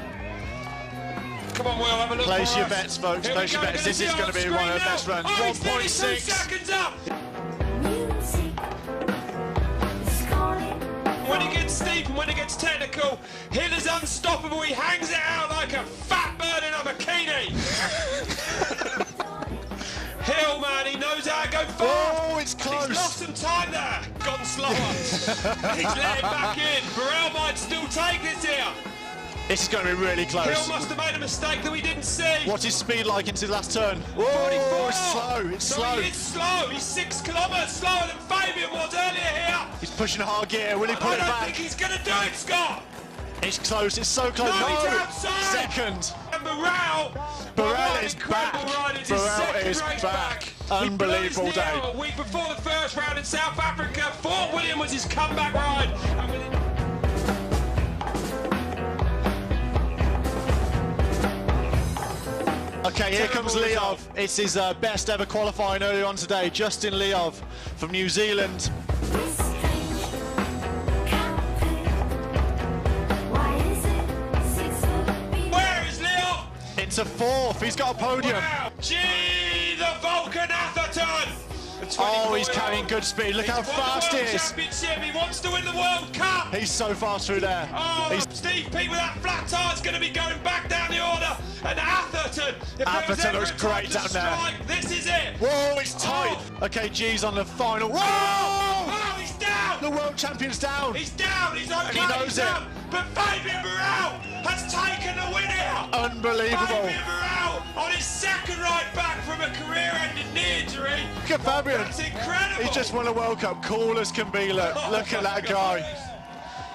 Come on, Will, have a look. Place your bets, folks. Place your bets. This is going to be one of the best runs. 1.6 seconds up. When it gets steep and when it gets technical, Hill is unstoppable. He hangs it out like a fat bird in a bikini. Hill, man, he knows how to go fast. Oh, it's close. He's lost some time there. Gone slower. He's let it back in. Maribel might still take this here. This is going to be really close. Hill must have made a mistake that we didn't see. What's his speed like into the last turn? Oh, it's slow. It's slow. He is slow. He's 6 kilometres slower than Fabian was earlier here. He's pushing hard gear. Will he pull it back? I don't think he's going to do it, Scott. It's close. It's so close. No, he's outside. Second. And Maribel is back. Maribel is back. Unbelievable day. A week before the first round in South Africa, Fort William was his comeback ride. Okay, here comes Leov. It's his best ever qualifying earlier on today. Justin Leov from New Zealand. Where is Leov? Into 4th. He's got a podium. Wow. Gee, the Vulcan Atherton. Oh, he's carrying good speed. Look how fast he is. Championship. He wants to win the World Cup. He's so fast through there. Oh, Steve Peat with that flat tire is going to be going back down the order. And Atherton, looks great down there. This is it. Whoa, it's tight. Okay, G's on the final. Whoa! Oh, he's down. The world champion's down. He's down. He's okay. And he knows it. Down. But Fabian Maribel has taken the win here. Unbelievable. Fabian Maribel on his 2nd ride back from a career-ending knee injury. Look at Fabian. That's incredible. He's just won a World Cup. Cool as can be. Look at that guy.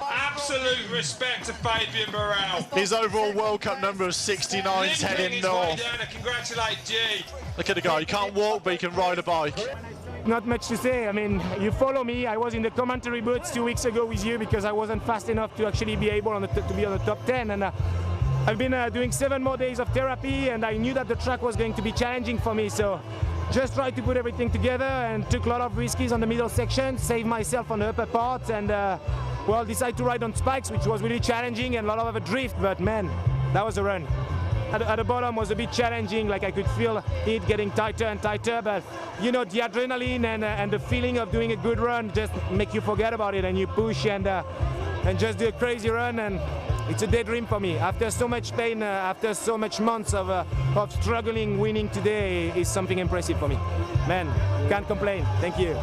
Absolute respect to Fabian Maribel. His overall World Cup number of 69 is heading north. Congratulate G. Look at the guy. He can't walk, but he can ride a bike. Not much to say. I mean, you follow me. I was in the commentary booth 2 weeks ago with you because I wasn't fast enough to actually be able to be on the top 10. And I've been doing 7 more days of therapy, and I knew that the track was going to be challenging for me. So just tried to put everything together and took a lot of risks on the middle section, saved myself on the upper part, and well, decided to ride on spikes, which was really challenging and a lot of a drift. But man, that was a run. At the bottom was a bit challenging, like I could feel it getting tighter and tighter, but you know, the adrenaline and the feeling of doing a good run just make you forget about it, and you push and just do a crazy run, and It's a daydream for me. After so much pain, after so much months of struggling, winning today is something impressive for me. Man, can't complain. Thank you.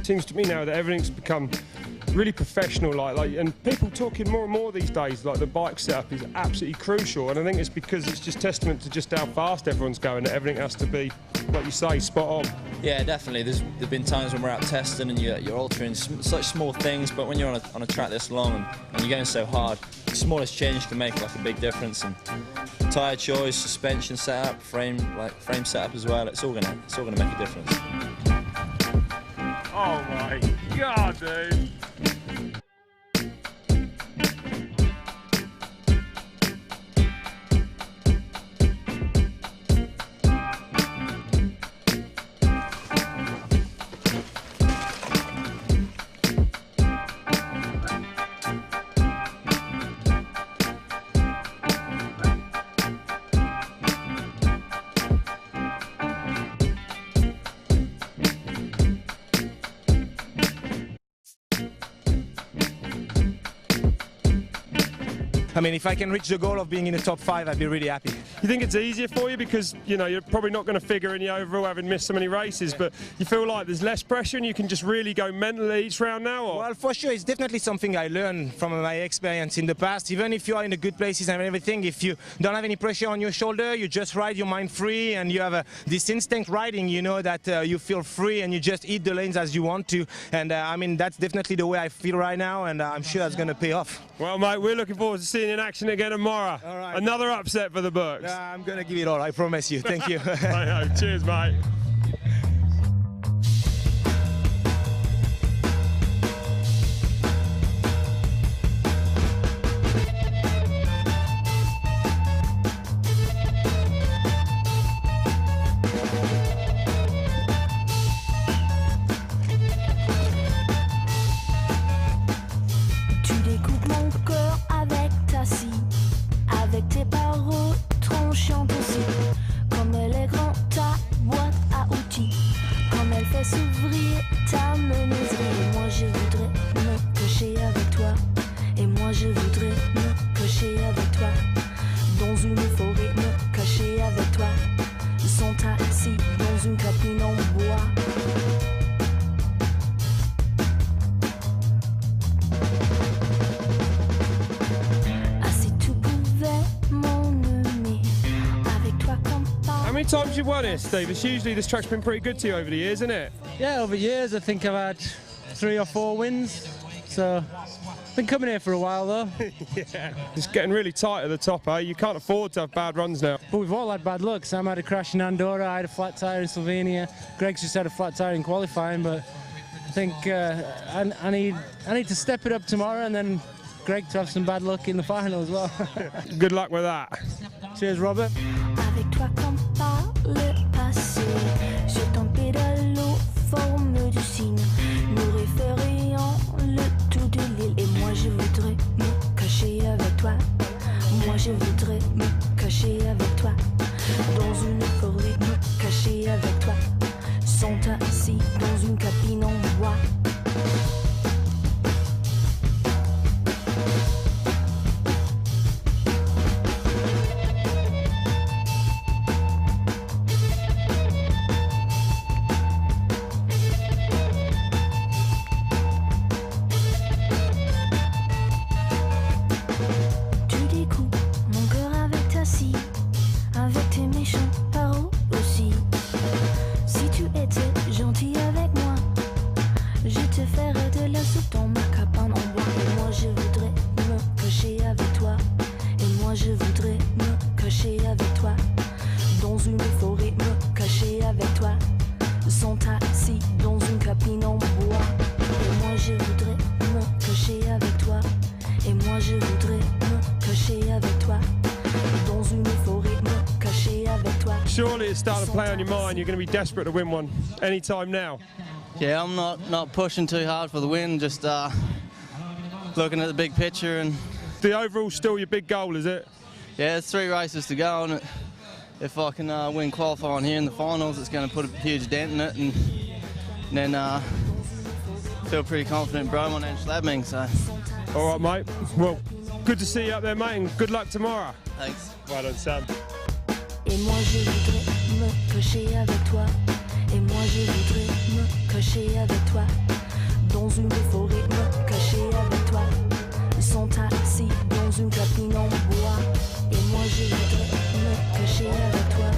Seems to me now that everything's become really professional, like and people talking more and more these days, like the bike setup is absolutely crucial, and I think it's because it's just testament to just how fast everyone's going, that everything has to be, like you say, spot on. Yeah, definitely. There's been times when we're out testing and you're altering such small things, but when you're on a track this long and you're going so hard, the smallest change can make like a big difference. And tyre choice, suspension setup, frame setup as well. It's all gonna make a difference. Oh my God, dude. I mean, if I can reach the goal of being in the top 5, I'd be really happy. You think it's easier for you because, you know, you're probably not going to figure in the overall having missed so many races, but you feel like there's less pressure and you can just really go mentally each round now? Or? Well, for sure, it's definitely something I learned from my experience in the past. Even if you are in the good places and everything, if you don't have any pressure on your shoulder, you just ride your mind free and you have this instinct riding, you know, that you feel free and you just hit the lanes as you want to. And I mean, that's definitely the way I feel right now, and I'm sure that's going to pay off. Well, mate, we're looking forward to seeing you in action again tomorrow. All right. Another upset for the books. I'm going to give it all, I promise you. Thank you. I hope. Cheers, mate. Tu découpes mon cœur avec ta scie, avec tes barreaux tranchantes aussi. Comme elle est grande ta boîte à outils, comme elle fait s'ouvrir ta menuiserie. Et moi je voudrais me cacher avec toi, et moi je voudrais me cacher avec toi, dans une forêt me cacher avec toi, sont assis dans une cabine en bois. How many times you won it, Steve? It's usually this track's been pretty good to you over the years, isn't it? Yeah, over years I think I've had 3 or 4 wins, so I've been coming here for a while though. Yeah, it's getting really tight at the top, eh? You can't afford to have bad runs now. But we've all had bad luck. Sam had a crash in Andorra, I had a flat tyre in Slovenia, Greg's just had a flat tyre in qualifying, but I think I need to step it up tomorrow and then Greg to have some bad luck in the final as well. Good luck with that. Cheers, Robert. Avec toi comme par le passé, sur ton pédalo forme du cygne, nous référions le tour de l'île. Et moi je voudrais me cacher avec toi, moi je voudrais me cacher avec toi, dans une forêt me cacher avec toi, sont assis dans une cabine en bois. Surely it's starting to play on your mind. You're going to be desperate to win one any time now. Yeah, I'm not pushing too hard for the win, just looking at the big picture. And the overall still your big goal, is it? Yeah, it's 3 races to go, and if I can win qualifying here in the finals, it's going to put a huge dent in it, and then feel pretty confident Bromont and Schladming. So. All right, mate. Well, good to see you up there, mate, and good luck tomorrow. Thanks. Well done, Sam. Et moi je voudrais me cocher avec toi. Et moi je voudrais me cocher avec toi. Dans une forêt me cocher avec toi. Sont assis dans une cabine en bois. Et moi je voudrais me cocher avec toi.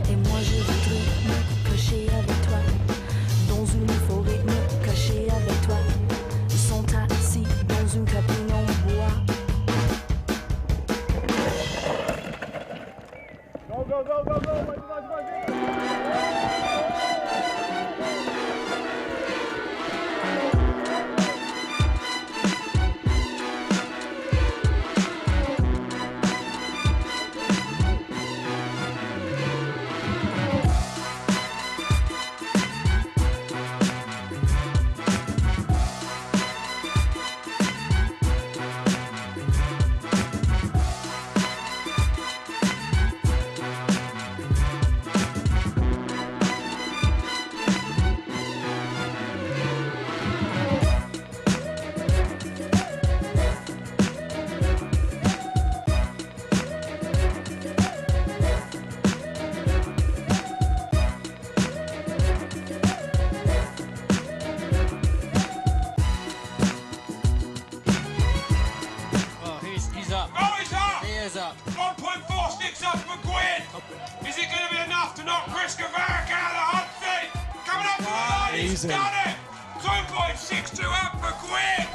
Et moi je voudrais me cocher avec toi. Dans une forêt me cocher avec toi. Sont assis dans une cabine en bois. Go, go, go, go, go! He's done it! 2.62 up for Gwyn!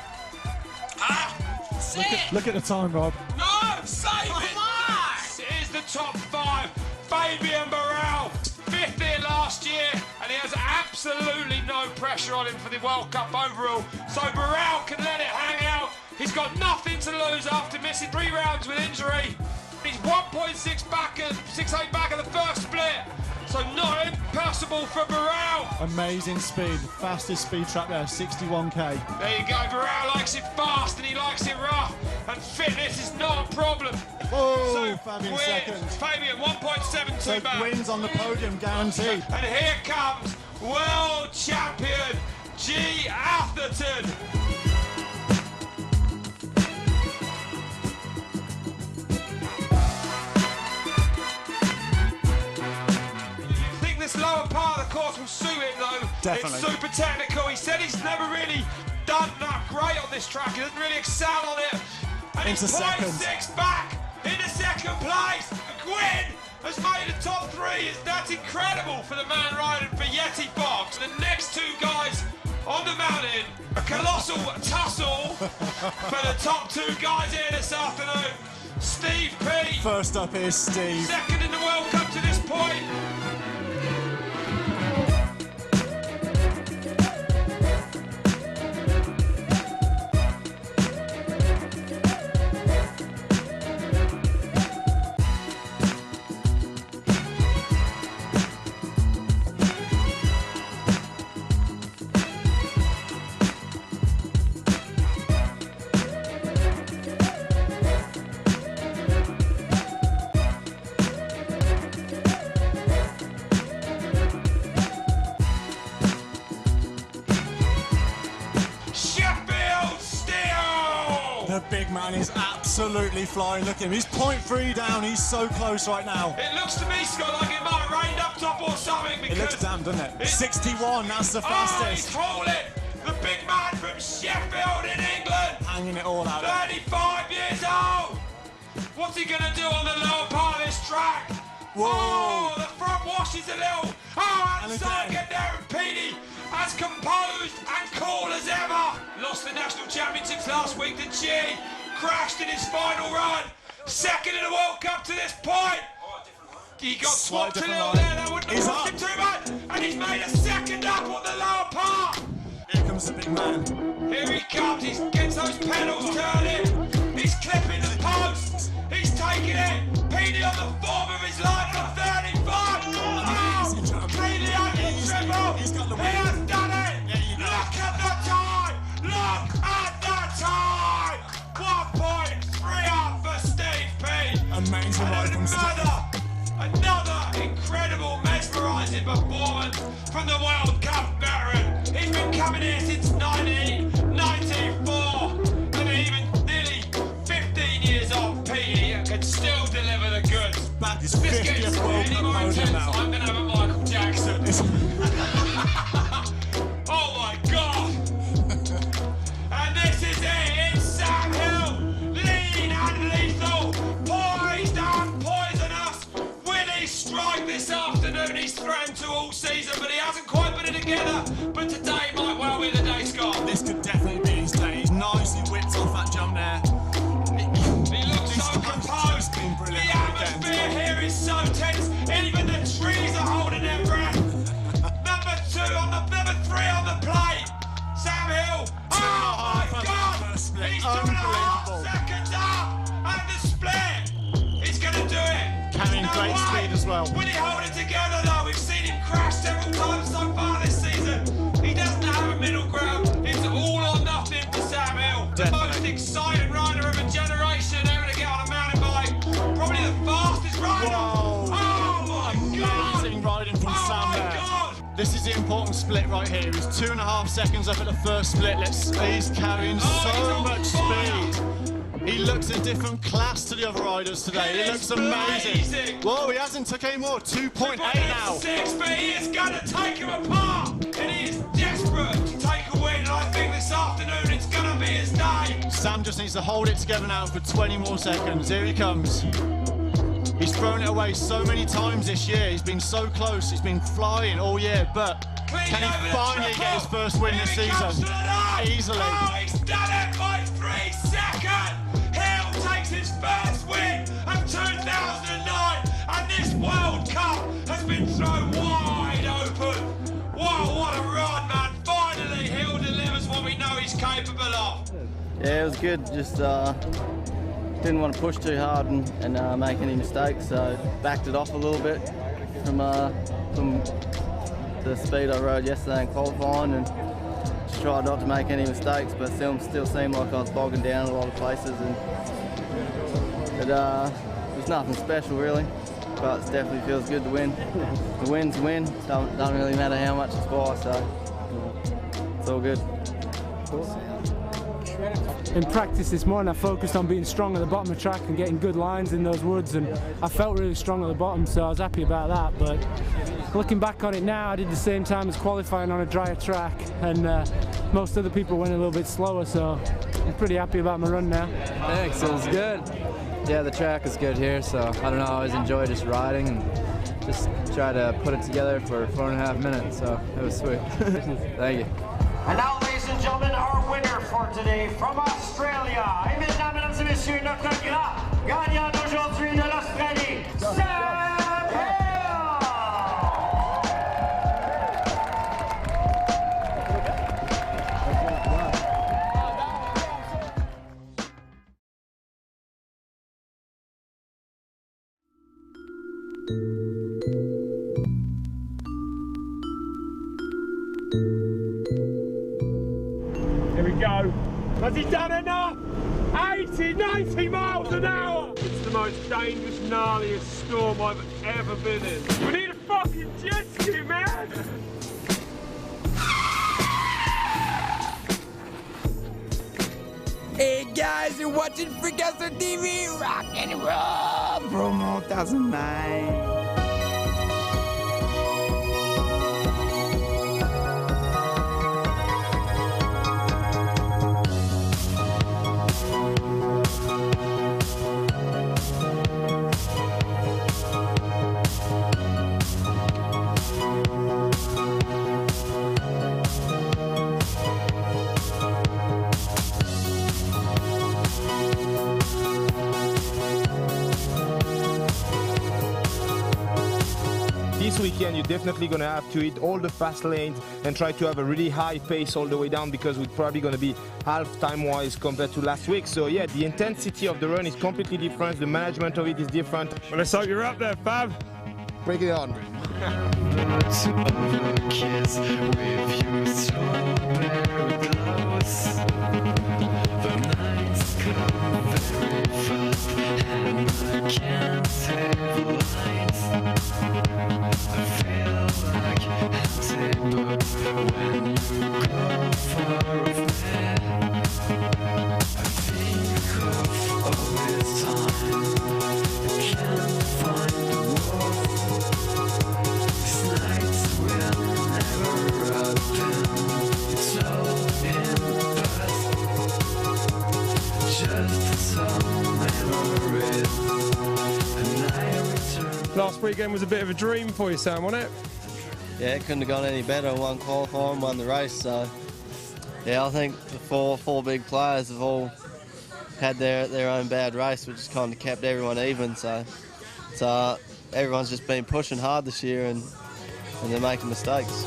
Look at the time, Rob. No! Save it! It is the top 5. Fabian Burrell, 5th here last year, and he has absolutely no pressure on him for the World Cup overall. So Burrell can let it hang out. He's got nothing to lose after missing 3 rounds with injury. He's 1.6 back at 6.8 back at the first split. So not impossible for Burrell. Amazing speed, fastest speed trap there, 61k. There you go, Burrell likes it fast and he likes it rough, and fitness is not a problem. Oh, so Fabian second. Fabian 1.72 so back. wins on the podium, guaranteed. And here comes world champion G. Atherton. This lower part of the course will suit him though. Definitely. It's super technical. He said he's never really done that great on this track. He doesn't really excel on it. And Into he's 0.6 back into second place. Gwyn has made the top 3. That's incredible for the man riding for Yeti Fox. The next 2 guys on the mountain, a colossal tussle for the top 2 guys here this afternoon. Steve P. First up is Steve. Second in the World Cup to this point. The big man is absolutely flying. Look at him. He's 0.3 down. He's so close right now. It looks to me, Scott, like it might have rained up top or something. It looks damn, doesn't it? 61, that's the fastest. He's hauling. The big man from Sheffield in England. Hanging it all out. 35 years old. What's he going to do on the lower part of this track? Whoa. Oh, the front wash is a little. Oh, and Sergeant Darren Peaty as composed and cool as ever. Lost the national championships last week to Chi. Crashed in his final run. Second in the World Cup to this point. He got swapped a little there. That wouldn't have cost him too much. And he's made a second up on the lower part. Here comes the big man. Here he comes. He gets those pedals turning. He's clipping the posts. He's taking it. Peaty on the form of his life for 35. performance from the World Cup veteran. He's been coming here since 1994, and even nearly 15 years old, Petey can still deliver the goods. But This gets any more intense, I'm going to have a Michael Jackson. Oh my God! And this is it, it's Sam Hill, lean and lethal, poised and poisonous. Will he strike this afternoon? He's threatened to all season, but he hasn't quite put it together. But today might well be the day, Scott. This could definitely be his day. He's nicely whipped off that jump there. He looks so composed. The atmosphere here is so tense. Even the trees are holding their breath. Number 3 on the plate. Sam Hill. Oh my God! He's 2.5 seconds up, and the split. He's going to do it. Carrying great speed as well. Will he hold it together though? We've seen him crash several times so far this season. He doesn't have a middle ground. It's all or nothing for Sam Hill. The most exciting rider of a generation ever to get on a mountain bike. Probably the fastest rider. Whoa. Oh my God! Amazing riding from Sam there. God. This is the important split right here. He's 2.5 seconds up at the first split. He's carrying so much speed. He looks a different class to the other riders today. He looks amazing. Whoa, he hasn't took any more. 2.8 now. 6, but he is going to take him apart. And he is desperate to take a win. And I think this afternoon it's going to be his day. Sam just needs to hold it together now for 20 more seconds. Here he comes. He's thrown it away so many times this year. He's been so close. He's been flying all year. But can he finally get his first win this season? Easily. Oh, he's done it by 3 seconds. Hill takes his first win of 2009. And this World Cup has been thrown wide open. Whoa, what a run, man. Finally, Hill delivers what we know he's capable of. Yeah, it was good. Just didn't want to push too hard and make any mistakes, so backed it off a little bit from the speed I rode yesterday in qualifying, and just tried not to make any mistakes, but still seemed like I was bogging down a lot of places, and it was nothing special really, but it definitely feels good to win. The win's a win. Don't really matter how much it's by, so it's all good. In practice this morning I focused on being strong at the bottom of the track and getting good lines in those woods, and I felt really strong at the bottom, so I was happy about that. But looking back on it now, I did the same time as qualifying on a drier track, and most other people went a little bit slower, so I'm pretty happy about my run now. Thanks, it was good. Yeah, the track is good here, so I don't know, I always enjoy just riding and just try to put it together for 4.5 minutes, so it was sweet. Thank you. And now, ladies and gentlemen, our winner for today from Australia. Et mesdames, mesdames et messieurs, notre grand gagnant d'aujourd'hui de l'Australie, Sam Here we go. Has he done enough? 80, 90 miles an hour! It's the most dangerous, gnarliest storm I've ever been in. We need a fucking jet ski, man! Hey guys, you're watching Freakouts on TV, rock and roll, promo 2009. This weekend you're definitely going to have to hit all the fast lanes and try to have a really high pace all the way down, because we're probably going to be half time wise compared to last week. So yeah, the intensity of the run is completely different, the management of it is different. Well, let's hope you're up there, Fab. Break it on. Can't save lights. I feel weekend was a bit of a dream for you, Sam, wasn't it? Yeah, it couldn't have gone any better. Won qualifying, won the race. So, yeah, I think the four big players have all had their own bad race, which has kind of kept everyone even. So, everyone's just been pushing hard this year, and they're making mistakes.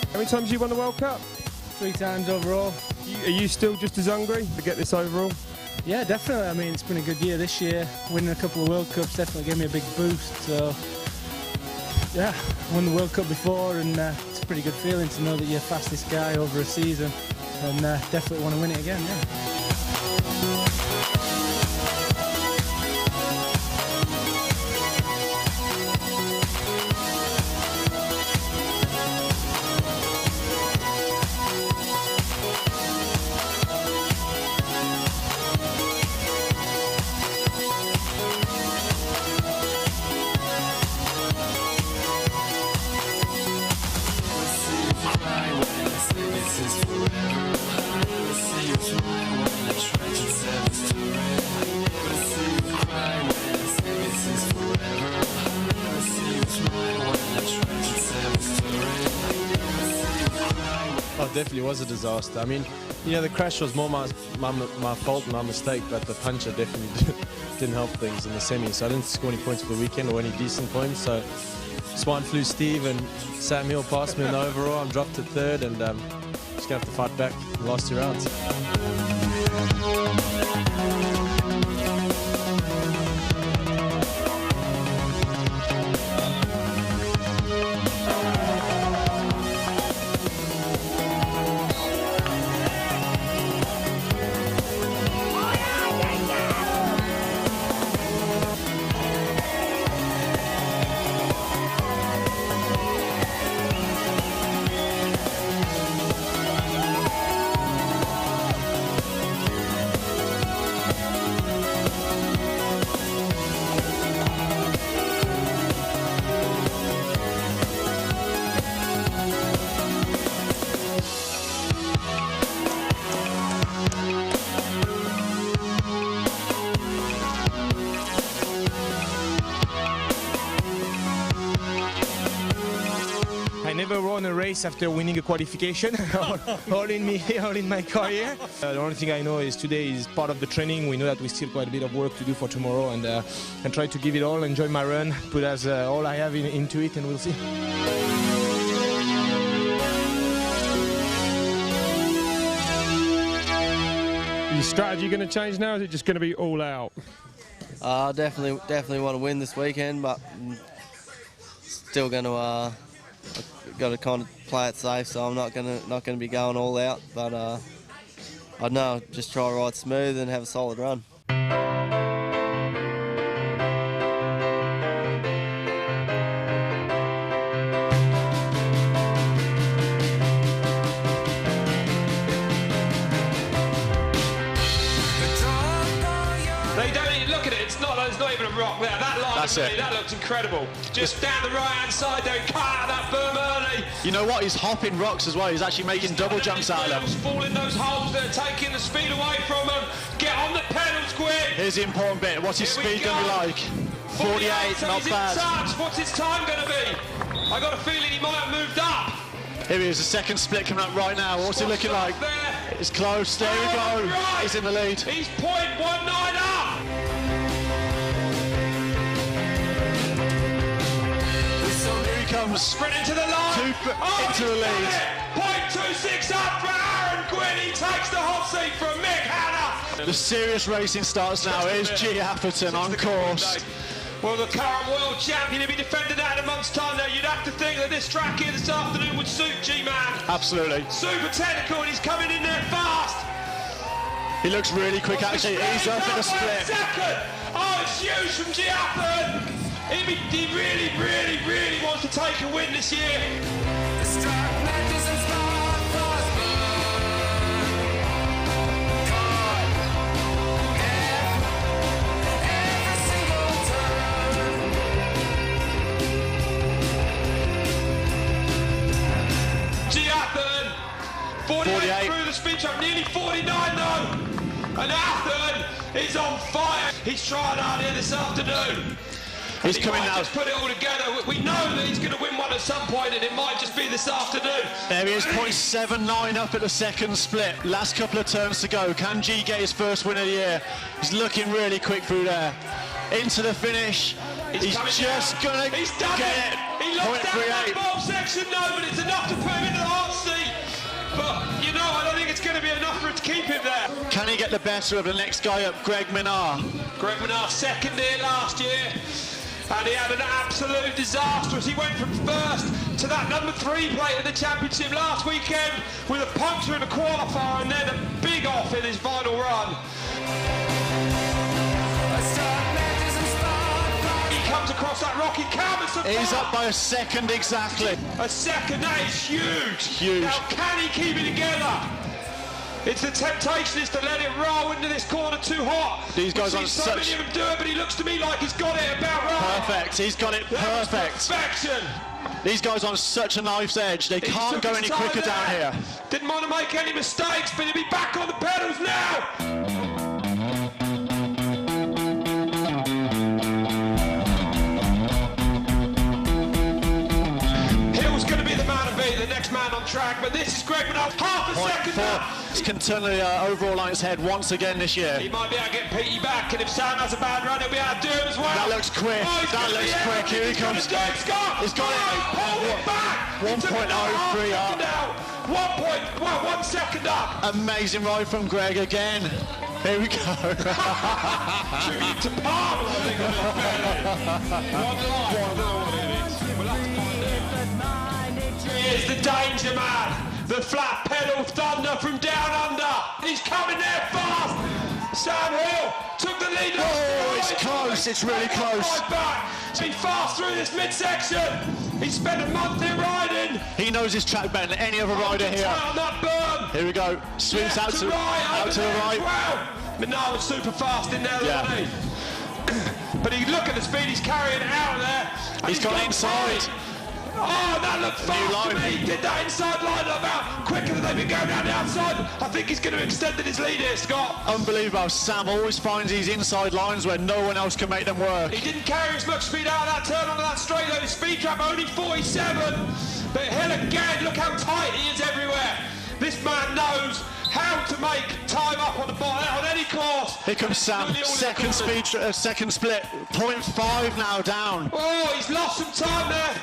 How many times have you won the World Cup? 3 times overall. Are you still just as hungry to get this overall? Yeah, definitely. I mean, it's been a good year this year. Winning a couple of World Cups definitely gave me a big boost. So, yeah, won the World Cup before, and it's a pretty good feeling to know that you're fastest guy over a season, and definitely want to win it again, yeah. Oh, it definitely was a disaster. I mean, you know, the crash was more my fault and my mistake, but the puncher definitely didn't help things in the semi. So I didn't score any points for the weekend or any decent points. So swine flu Steve and Sam Hill passed me in the overall. I'm dropped to third, and just gonna have to fight back the last 2 rounds. I never won a race after winning a qualification, all in my career. The only thing I know is today is part of the training. We know that we still quite a bit of work to do for tomorrow, and try to give it all, enjoy my run, put as all I have into it, and we'll see. Your strategy going to change now, or is it just going to be all out? Definitely want to win this weekend, but still going to got to kind of play it safe. So I'm not going to be going all out, but I don't know, just try to ride smooth and have a solid run. There's not even a rock there. That line for me, that looks incredible. Just down the right-hand side there, cut out that berm early. You know what? He's hopping rocks as well. He's actually making double jumps out of them. Fall in those holes that are taking the speed away from them. Get on the pedals quick. Here's the important bit. What's his speed going to be like? 48, so not bad. What's his time going to be? I got a feeling he might have moved up. Here he is, the second split coming up right now. What's he looking like? It's close. There we go. Right. He's in the lead. He's 0.19 up. Comes sprint into the line, into the lead. 0.26 up for Aaron Gwynn. He takes the hot seat from Mick Hanna. The serious racing starts now. Here's G. Atherton on course. Well, the current world champion, he'll be defending that in a month's time now. You'd have to think that this track here this afternoon would suit G-Man. Absolutely. Super technical, and he's coming in there fast. He looks really quick, actually. He's up in a split. Second. Oh, it's huge from G. Atherton. He really wants to take a win this year. The start matches and start. 48 through the speed trap, nearly 49 though. And Atherton is on fire. He's trying hard here this afternoon. He's He coming might now. just put it all together. We know that he's going to win one at some point, and it might just be this afternoon. There he is, 0.79 up at the second split. Last couple of turns to go. Can G get his first win of the year? He's looking really quick through there. Into the finish. He's just going to get it. He looked down that bottom section, no, but it's enough to put him into the hot seat. But, you know, I don't think it's going to be enough for it to keep him there. Can he get the better of the next guy up, Greg Minnaar? Greg Minnaar second here last year. And he had an absolute disaster as he went from first to that number 3 plate in the championship last weekend with a puncture in the qualifier and then a big off in his final run. He comes across that rocky canvas. He's up by a second exactly. A second, that is huge. Huge. Now can he keep it together? It's the temptation is to let it roll into this corner too hot. These guys We've on seen so many of them do it, but he looks to me like he's got it about right. Perfect, he's got it perfect. Perfection. These guys on such a knife's edge, they can't go any quicker down here. Didn't want to make any mistakes, but he'll be back on the pedals now. The next man on track, but this is Greg Minnaar, half a second now. This can turn the overall on its head once again this year. He might be able to get Petey back, and if Sam has a bad run, he'll be able to do it as well. That looks quick. That looks quick. Here he comes. He's got it. Hold it back. 1.03 up. 1 second up. Amazing ride from Greg again. Here we go. Tribute to Palmer, I think. One line. I don't know what it is. We'll have to find out. Here's the danger man, the flat pedal thunder from down under. He's coming there fast. Sam Hill took the lead. Oh, it's close. It's really close. Right back. He's fast through this midsection. He spent a month here riding. He knows his track better than any other rider here. On that berm. Here we go. Swings out to the right. Well. Minnaar was super fast in there, wasn't he? But you look at the speed he's carrying out there. He's gone inside. Oh, that looked fast to me. He did that inside line about quicker than they've been going down the outside. I think he's going to extend his lead here, Scott. Unbelievable. Sam always finds these inside lines where no one else can make them work. He didn't carry as much speed out of that turn onto that straight though. His speed trap only 47. But Hill again, look how tight he is everywhere. This man knows how to make time up on the bottom on any course. Here comes Sam, second split, 0.5 now down. Oh, he's lost some time there.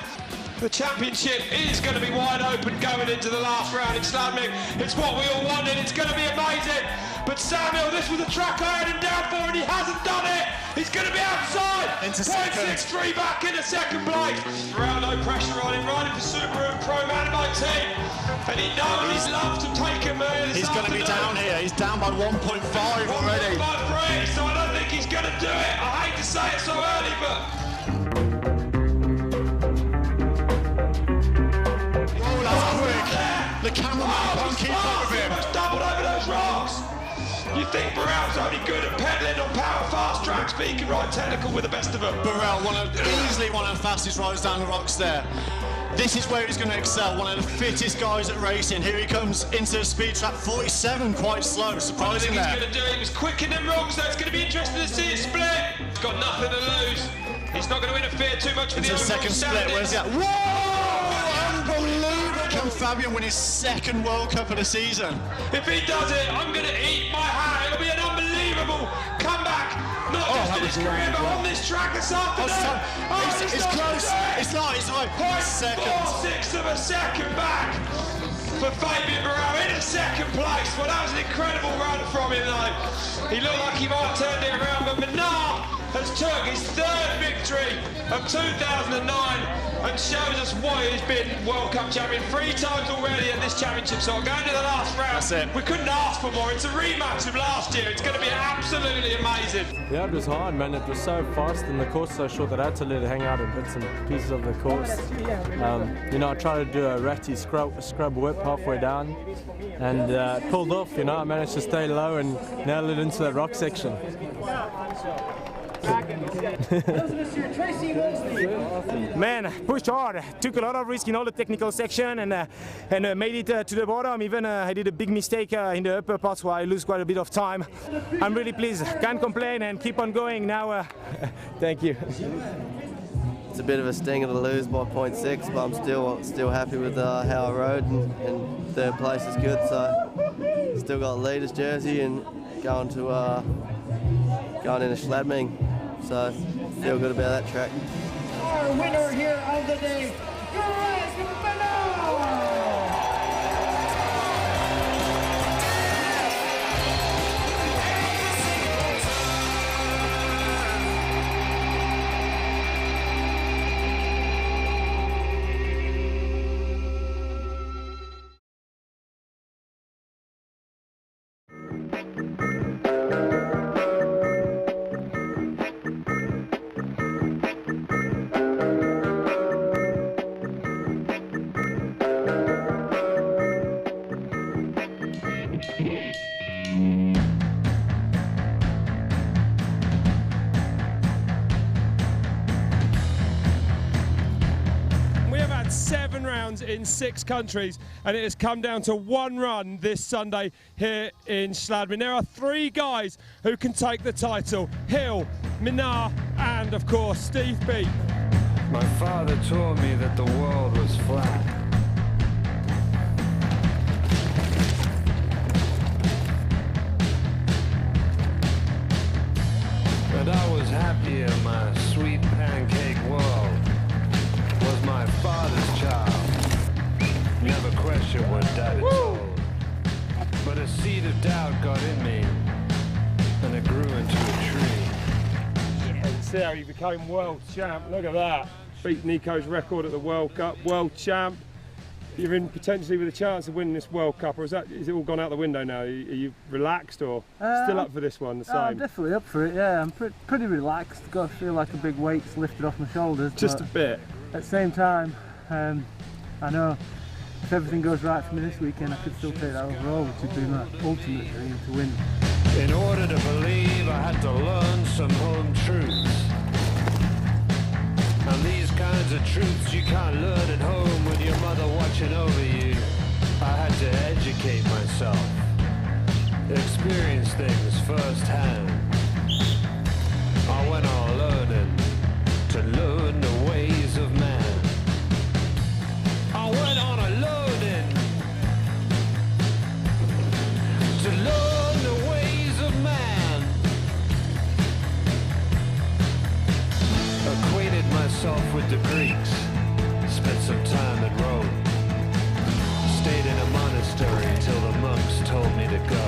The championship is going to be wide open going into the last round in Sladming. It's what we all wanted. It's going to be amazing. But Samuel, this was the track I had him down for, and he hasn't done it. He's going to be outside. Into second. 0.63 back into second place. Around no pressure on him, riding for Subaru Pro Man by team. And he knows he's loved to take him there. He's going to be down here. He's down by 1.5 already. 1.53, so I don't think he's going to do it. I hate to say it so early, but. The cameraman can't keep up with him. Almost doubled over those rocks. You think Burrell's only good at pedaling on power fast tracks, but he can ride technical with the best of them. Burrell, easily one of the fastest riders down the rocks there. This is where he's going to excel, one of the fittest guys at racing. Here he comes into the speed trap, 47, quite slow, surprising there. He's going to do it. He was quick in them wrong, so it's going to be interesting to see it split. He's got nothing to lose. He's not going to interfere too much with the second split. Where's he at? Whoa! Unbelievable! Can Fabian win his second World Cup of the season? If he does it, I'm going to eat my hat. It'll be an unbelievable comeback. Not just in his career, but on this track this afternoon. It's close. It's not. It's like 0.46 of a second back for Fabian Burrell in second place. Well, that was an incredible run from him, though. He looked like he might have turned it around, but Minnaar has took his third victory of 2009 and shows us why he's been World Cup champion 3 times already at this championship. So going to the last round, that's it. We couldn't ask for more. It's a rematch of last year. It's going to be absolutely amazing. Yeah, it was hard, man. It was so fast and the course so short that I had to let it hang out in bits and pieces of the course. You know, I tried to do a ratty scrub whip halfway down and it pulled off, you know. I managed to stay low and nail it into the rock section. Man, pushed hard. Took a lot of risk in all the technical section and made it to the bottom. Even I did a big mistake in the upper parts where I lose quite a bit of time. I'm really pleased. Can't complain and keep on going now. Thank you. It's a bit of a stinger to lose by 0.6, but I'm still happy with how I rode, and third place is good. So still got a leader's jersey and going into Schladming. So feel good about that track. Our winner here of the day, Greg Minot! In 6 countries, and it has come down to one run this Sunday here in Schladming. There are 3 guys who can take the title: Hill, Minard, and of course Steve B. My father taught me that the world was flat. And I was happy in my sweet pancake world. Was my father's child. Never questioned what Daddy told. But a seed of doubt got in me, and it grew into a tree. And see how he became world champ. Look at that. Beat Nico's record at the World Cup. World champ. You're in potentially with a chance of winning this World Cup, or is it all gone out the window now? Are you relaxed, or still up for this one? The same. I'm definitely up for it. Yeah, I'm pretty relaxed. Got to feel like a big weight's lifted off my shoulders. Just a bit. At the same time, I know if everything goes right for me this weekend, I could still take that overall, which would be my ultimate dream to win. In order to believe, I had to learn some home truths. And these kinds of truths you can't learn at home with your mother watching over you. I had to educate myself, experience things firsthand. I went on learning to learn the ways of man. I went on a learning to learn the ways of man. Acquainted myself with the Greeks, spent some time in Rome. Stayed in a monastery till the monks told me to go.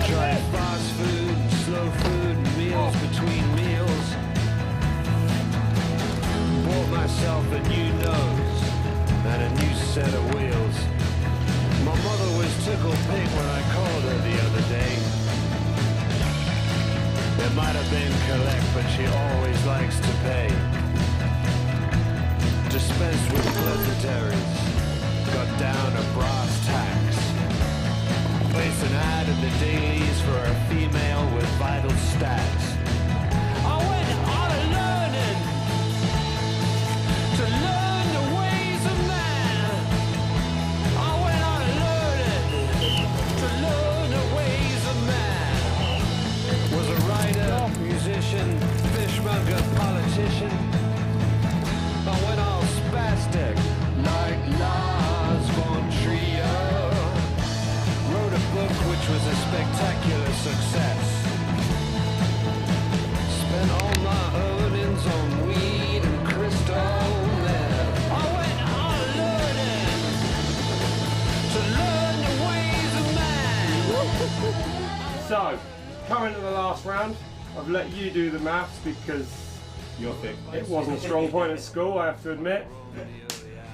Tried fast food and slow food and meals between meals. Bought myself a new nose and a new set of wheels. My mother was tickled pink when I called her the other day. It might have been collect, but she always likes to pay. Dispensed with pleasantries, got down to brass tacks. Placed an ad in the dailies for a female with vital stats. I went on a learning to learn the ways of man. I went on a learning to learn the ways of man. Was a writer, musician, fishmonger, politician. I went all spastic like Lars von Trier. Wrote a book which was a spectacular success. Spent all my earnings on weed and crystal meth. I went on learning to learn the ways of man. So, coming to the last round, I've let you do the maths because it wasn't a strong point at school, I have to admit.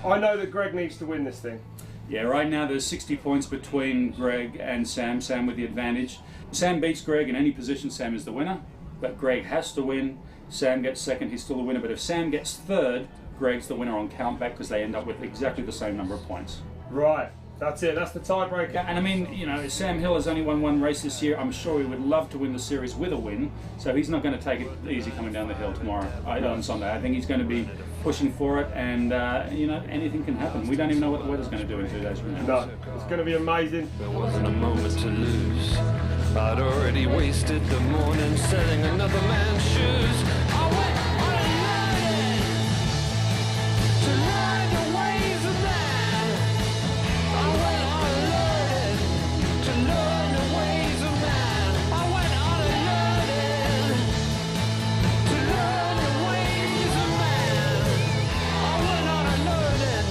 I know that Greg needs to win this thing. Yeah, right now there's 60 points between Greg and Sam. Sam with the advantage. Sam beats Greg in any position, Sam is the winner. But Greg has to win. Sam gets second, he's still the winner. But if Sam gets third, Greg's the winner on countback because they end up with exactly the same number of points. Right. That's it, that's the tiebreaker. And I mean, you know, Sam Hill has only won one race this year. I'm sure he would love to win the series with a win, so he's not going to take it easy coming down the hill tomorrow, on Sunday. I think he's going to be pushing for it, and you know, anything can happen. We don't even know what the weather's going to do in 2 days from now. No, it's going to be amazing. There wasn't a moment to lose. I'd already wasted the morning selling another man's shoes. I went unloaded to learn the ways of man. I went unloaded to learn the ways of man. I went unloaded to learn the ways of man. I went unloaded.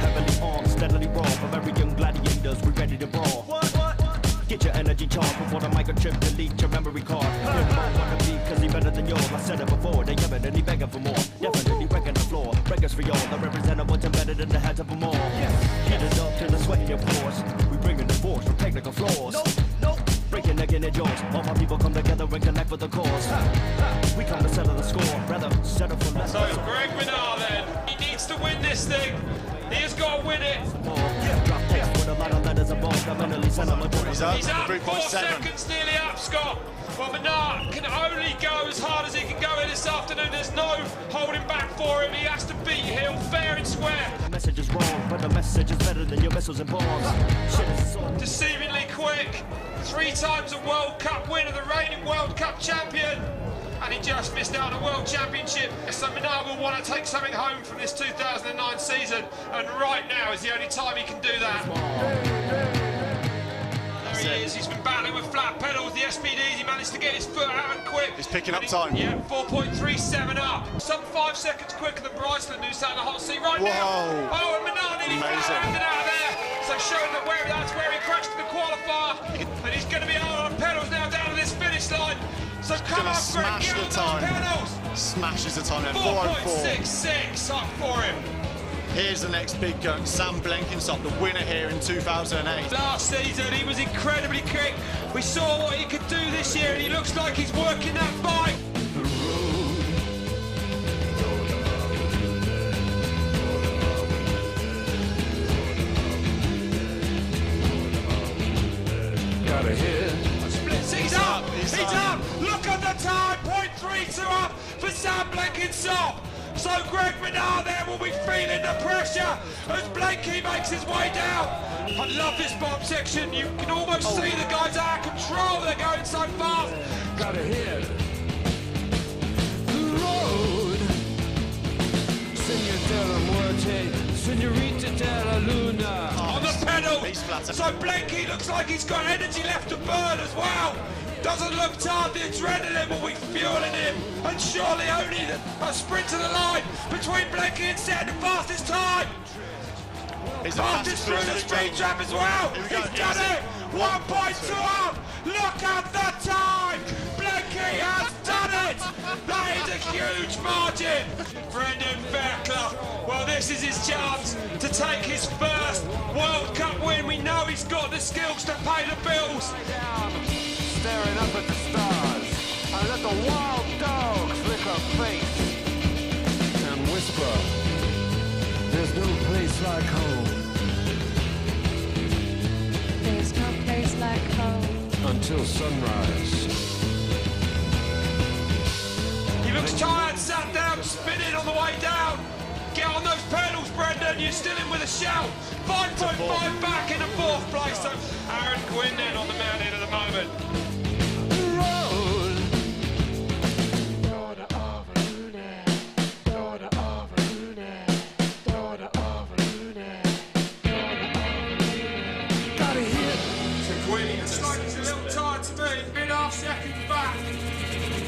Heavily armed, steadily raw, from every young gladiators, we ready to brawl. Get your energy charged before the microchip delete your memory card. You're the wrong one to be, cause he better than yours. I said it before, they evidently begging for more. Definitely wrecking the floor. Breakers for y'all, the representative what's embedded in the heads of them all. Heat it up till the sweat in your pores. We bringing the force from technical flaws. Breaking neck in the jaws. All my people come together and connect for the cause. We come to settle the score, rather settle for less. So Greg Minnaar then, he needs to win this thing. He has got to win it. Drop text with a lot of letters involved. I'm mentally sentimental. He's up 4 seconds, nearly up, Scott. Well, Minnaar can only go as hard as he can go here this afternoon. There's no holding back for him. He has to beat Hill fair and square. The message is wrong, but the message is better than your missiles and bombs. Shit is so Deceivingly quick. 3 times a World Cup winner, the reigning World Cup champion. And he just missed out on a World Championship. So Minnaar will want to take something home from this 2009 season. And right now is the only time he can do that. There he is, he's been battling with flat pedals, the SPDs, he managed to get his foot out and quick. He's picking up time. Yeah, 4.37 up. Some 5 seconds quicker than Bryceland, who's sat in the hot seat right now. Oh, and Minnaar nearly flat-handed out of there. So showing that that's where he crashed in the qualifier. And he's going to be out on pedals now down to this finish line. So come on, Greg, get on those pedals. Smashes the time then, 4.66 up for him. Here's the next big gun, Sam Blenkinsop, the winner here in 2008. Last season he was incredibly quick. We saw what he could do this year and he looks like he's working that bike. Got a hit. He's up! He's up! Look at the time! 0.32 up for Sam Blenkinsop. So Greg Minnaar there will be feeling the pressure as Blanky makes his way down. I love this bomb section. You can almost see the guys out of control. They're going so fast. Got a hit. The road. Senor della Muerte, Senorita della Luna. On the pedal. So Blanky looks like he's got energy left to burn as well. Doesn't look tired, the adrenaline will be fueling him. And surely only a sprint to the line between Blanky and Set, the fastest time. Fastest through the speed trap as well. He's done it. 1.2 up. Look at the time. Blanky has done it. That is a huge margin. Brendan Fairclough. Well, this is his chance to take his first World Cup win. We know he's got the skills to pay the bills. Staring up at the stars, I let the wild dogs lick her face and whisper, there's no place like home. There's no place like home. Until sunrise. He looks tired, sat down, spinning on the way down. Get on those pedals, Brendan, you're still in with a shout. 5.5 back in the 4th place, so Aaron Quinn then on the mountain at the moment.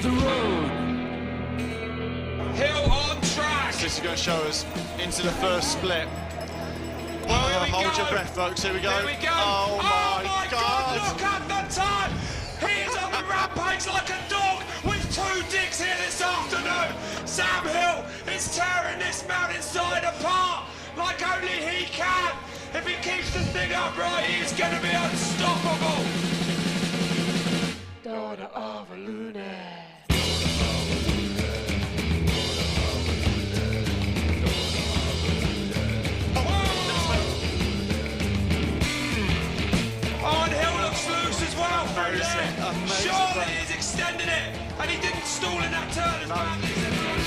The road. Hill on track. going to show us into the first split. Hold your breath, folks. Here we go. Here we go. Oh my God. Look at the time. He is on the rampage like a dog with 2 dicks here this afternoon. Sam Hill is tearing this mountainside apart like only he can. If he keeps the thing upright, he's going to be unstoppable. Daughter of a lunatic. Oh, and Hill looks loose as well through there. Surely he's extending it, and he didn't stall in that turn as badly as everyone.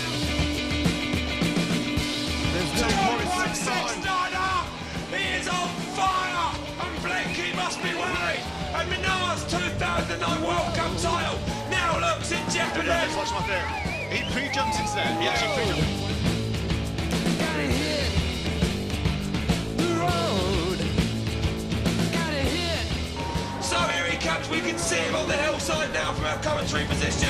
There's 2.69. He is on fire, and Blenky must be worried. And Minar's 2009 World Cup title now looks in jeopardy. Watch my theory. He pre-jumps into there. He actually pre-jumps. So here he comes, we can see him on the hillside now from our commentary position.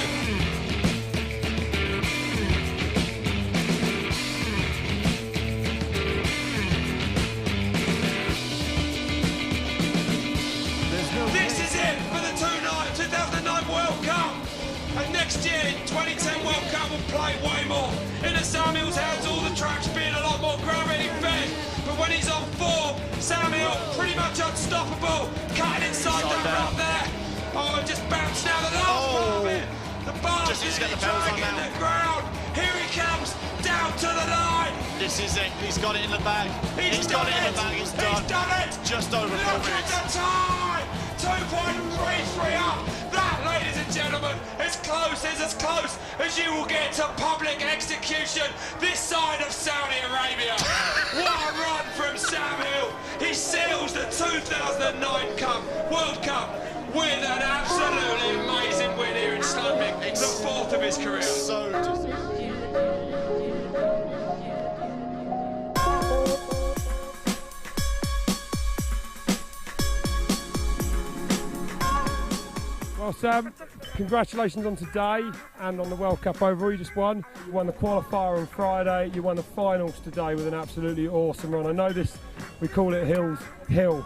This is it for the 2009 World Cup. And next year, 2010 World Cup will play way more. In the Sam Hill's hands, all the tracks being a lot more gravity fed. But when he's on form, Sam Hill pretty much unstoppable. Cutting inside that rock there. Oh, just bounced now the last part of it. The bar is dragging the ground. Here he comes, down to the line. This is it. He's got it in the bag. He's got it in the bag. He's done. He's done it. Just over 4 minutes. Look at the time. 2.33 up. That, ladies and gentlemen, as close as you will get to public execution this side of Saudi Arabia. What a run from Sam Hill. He seals the 2009 World Cup with an absolutely amazing win here in Slovic. It's the 4th of his career. So Well, Sam, congratulations on today and on the World Cup overall. You just won. You won the qualifier on Friday. You won the finals today with an absolutely awesome run. I know this, we call it Hill's Hill.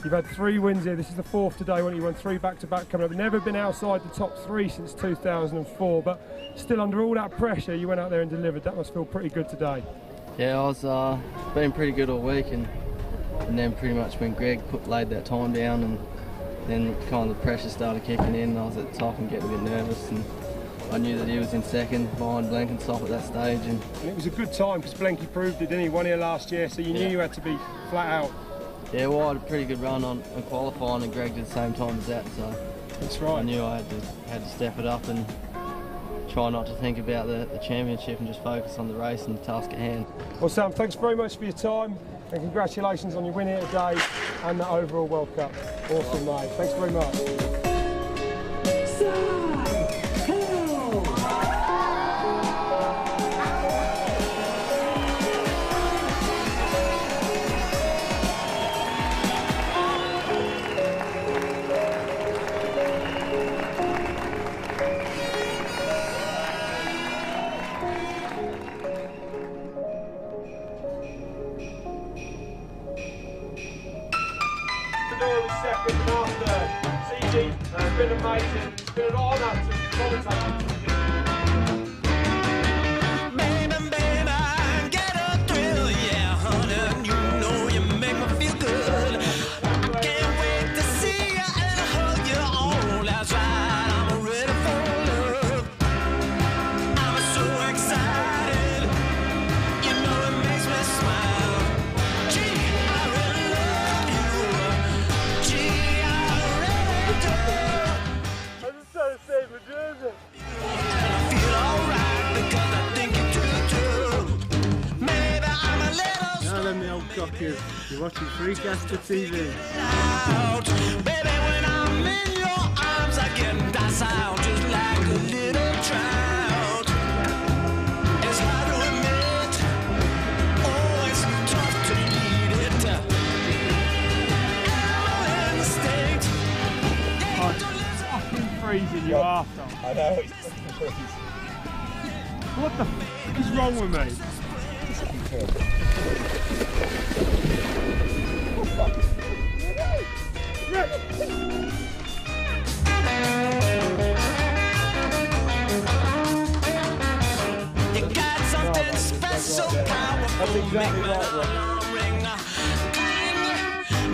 You've had 3 wins here. This is the 4th today when you won 3 back-to-back coming up. Never been outside the top 3 since 2004, but still under all that pressure, you went out there and delivered. That must feel pretty good today. Yeah, I was been pretty good all week, and then pretty much when Greg laid that time down, and then kind of the pressure started kicking in, I was at the top and getting a bit nervous, and I knew that he was in second behind Blank and Sop at that stage. And it was a good time because Blanky proved it, didn't he? Won here last year, so you knew you had to be flat out. Yeah, well, I had a pretty good run on qualifying, and Greg did the same time as that, so that's right. I knew I had to step it up and try not to think about the championship and just focus on the race and the task at hand. Well, Sam, thanks very much for your time, and congratulations on your win here today and the overall World Cup. Awesome, mate. Thanks very much. Second and after CG has been amazing. It's been an honour to commentate. You're watching Freecaster TV. Baby, when I'm in your arms, I get docile just like a little child. It's hard to admit, oh, it's tough to need it. Instinct. It's fucking freezing you off, Tom. I know, it's fucking freezing. What the f is wrong with me? You got something special, powerful, That's exactly make right, the ring.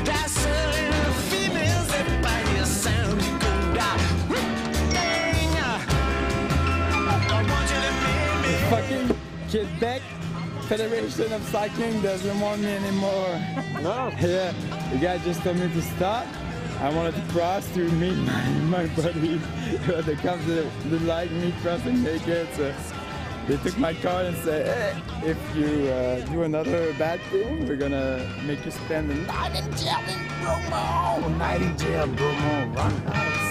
Dazzling females that by your sound you go down. Dang. I want you to meet me. Fucking Quebec Federation of Cycling doesn't want me anymore. No. Yeah, the guy just told me to stop. I wanted to cross to meet my buddy. They come to like me crossing naked. So they took my card and said, hey, if you do another bad thing, we're gonna make you spend the night in jail in Bromo. Night in jail, Bromo, Rockhouse.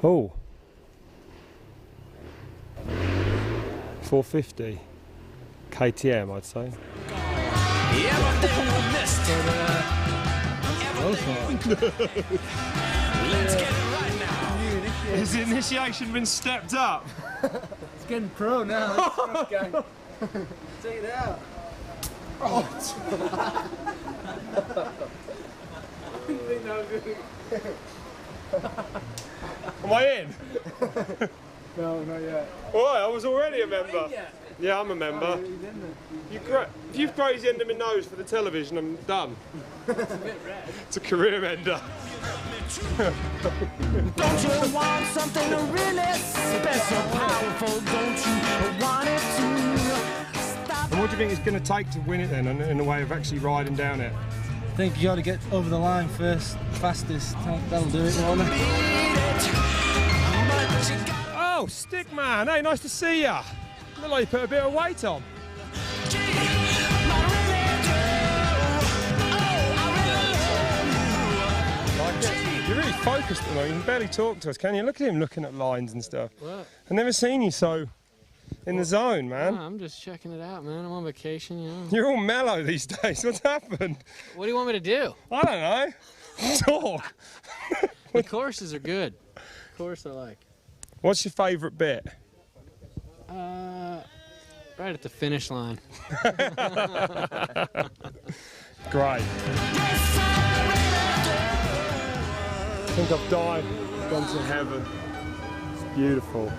Oh. 450 KTM, I'd say. Let's get it right now. Has the initiation been stepped up? It's getting pro now. Take it out. Am I in? No, not yet. Why? I was already a member. Yeah, I'm a member. If you've grazed the end of my nose for the television, I'm done. It's a bit red. It's a career ender. Don't you want something really special, powerful? Don't you want it to stop? And what do you think it's going to take to win it then, in a way of actually riding down it? I think you got to get over the line first, fastest. That'll do it, won't it? Oh, Stickman! Hey, nice to see ya. Look like you put a bit of weight on. You're really focused tonight. You can barely talk to us, can you? Look at him looking at lines and stuff. What? I've never seen you so in the zone, man. I'm just checking it out, man. I'm on vacation, you know. You're all mellow these days. What's happened? What do you want me to do? I don't know. Talk. The courses are good. Course I like. What's your favourite bit? Right at the finish line. Great. I think I've died, gone to heaven. It's beautiful.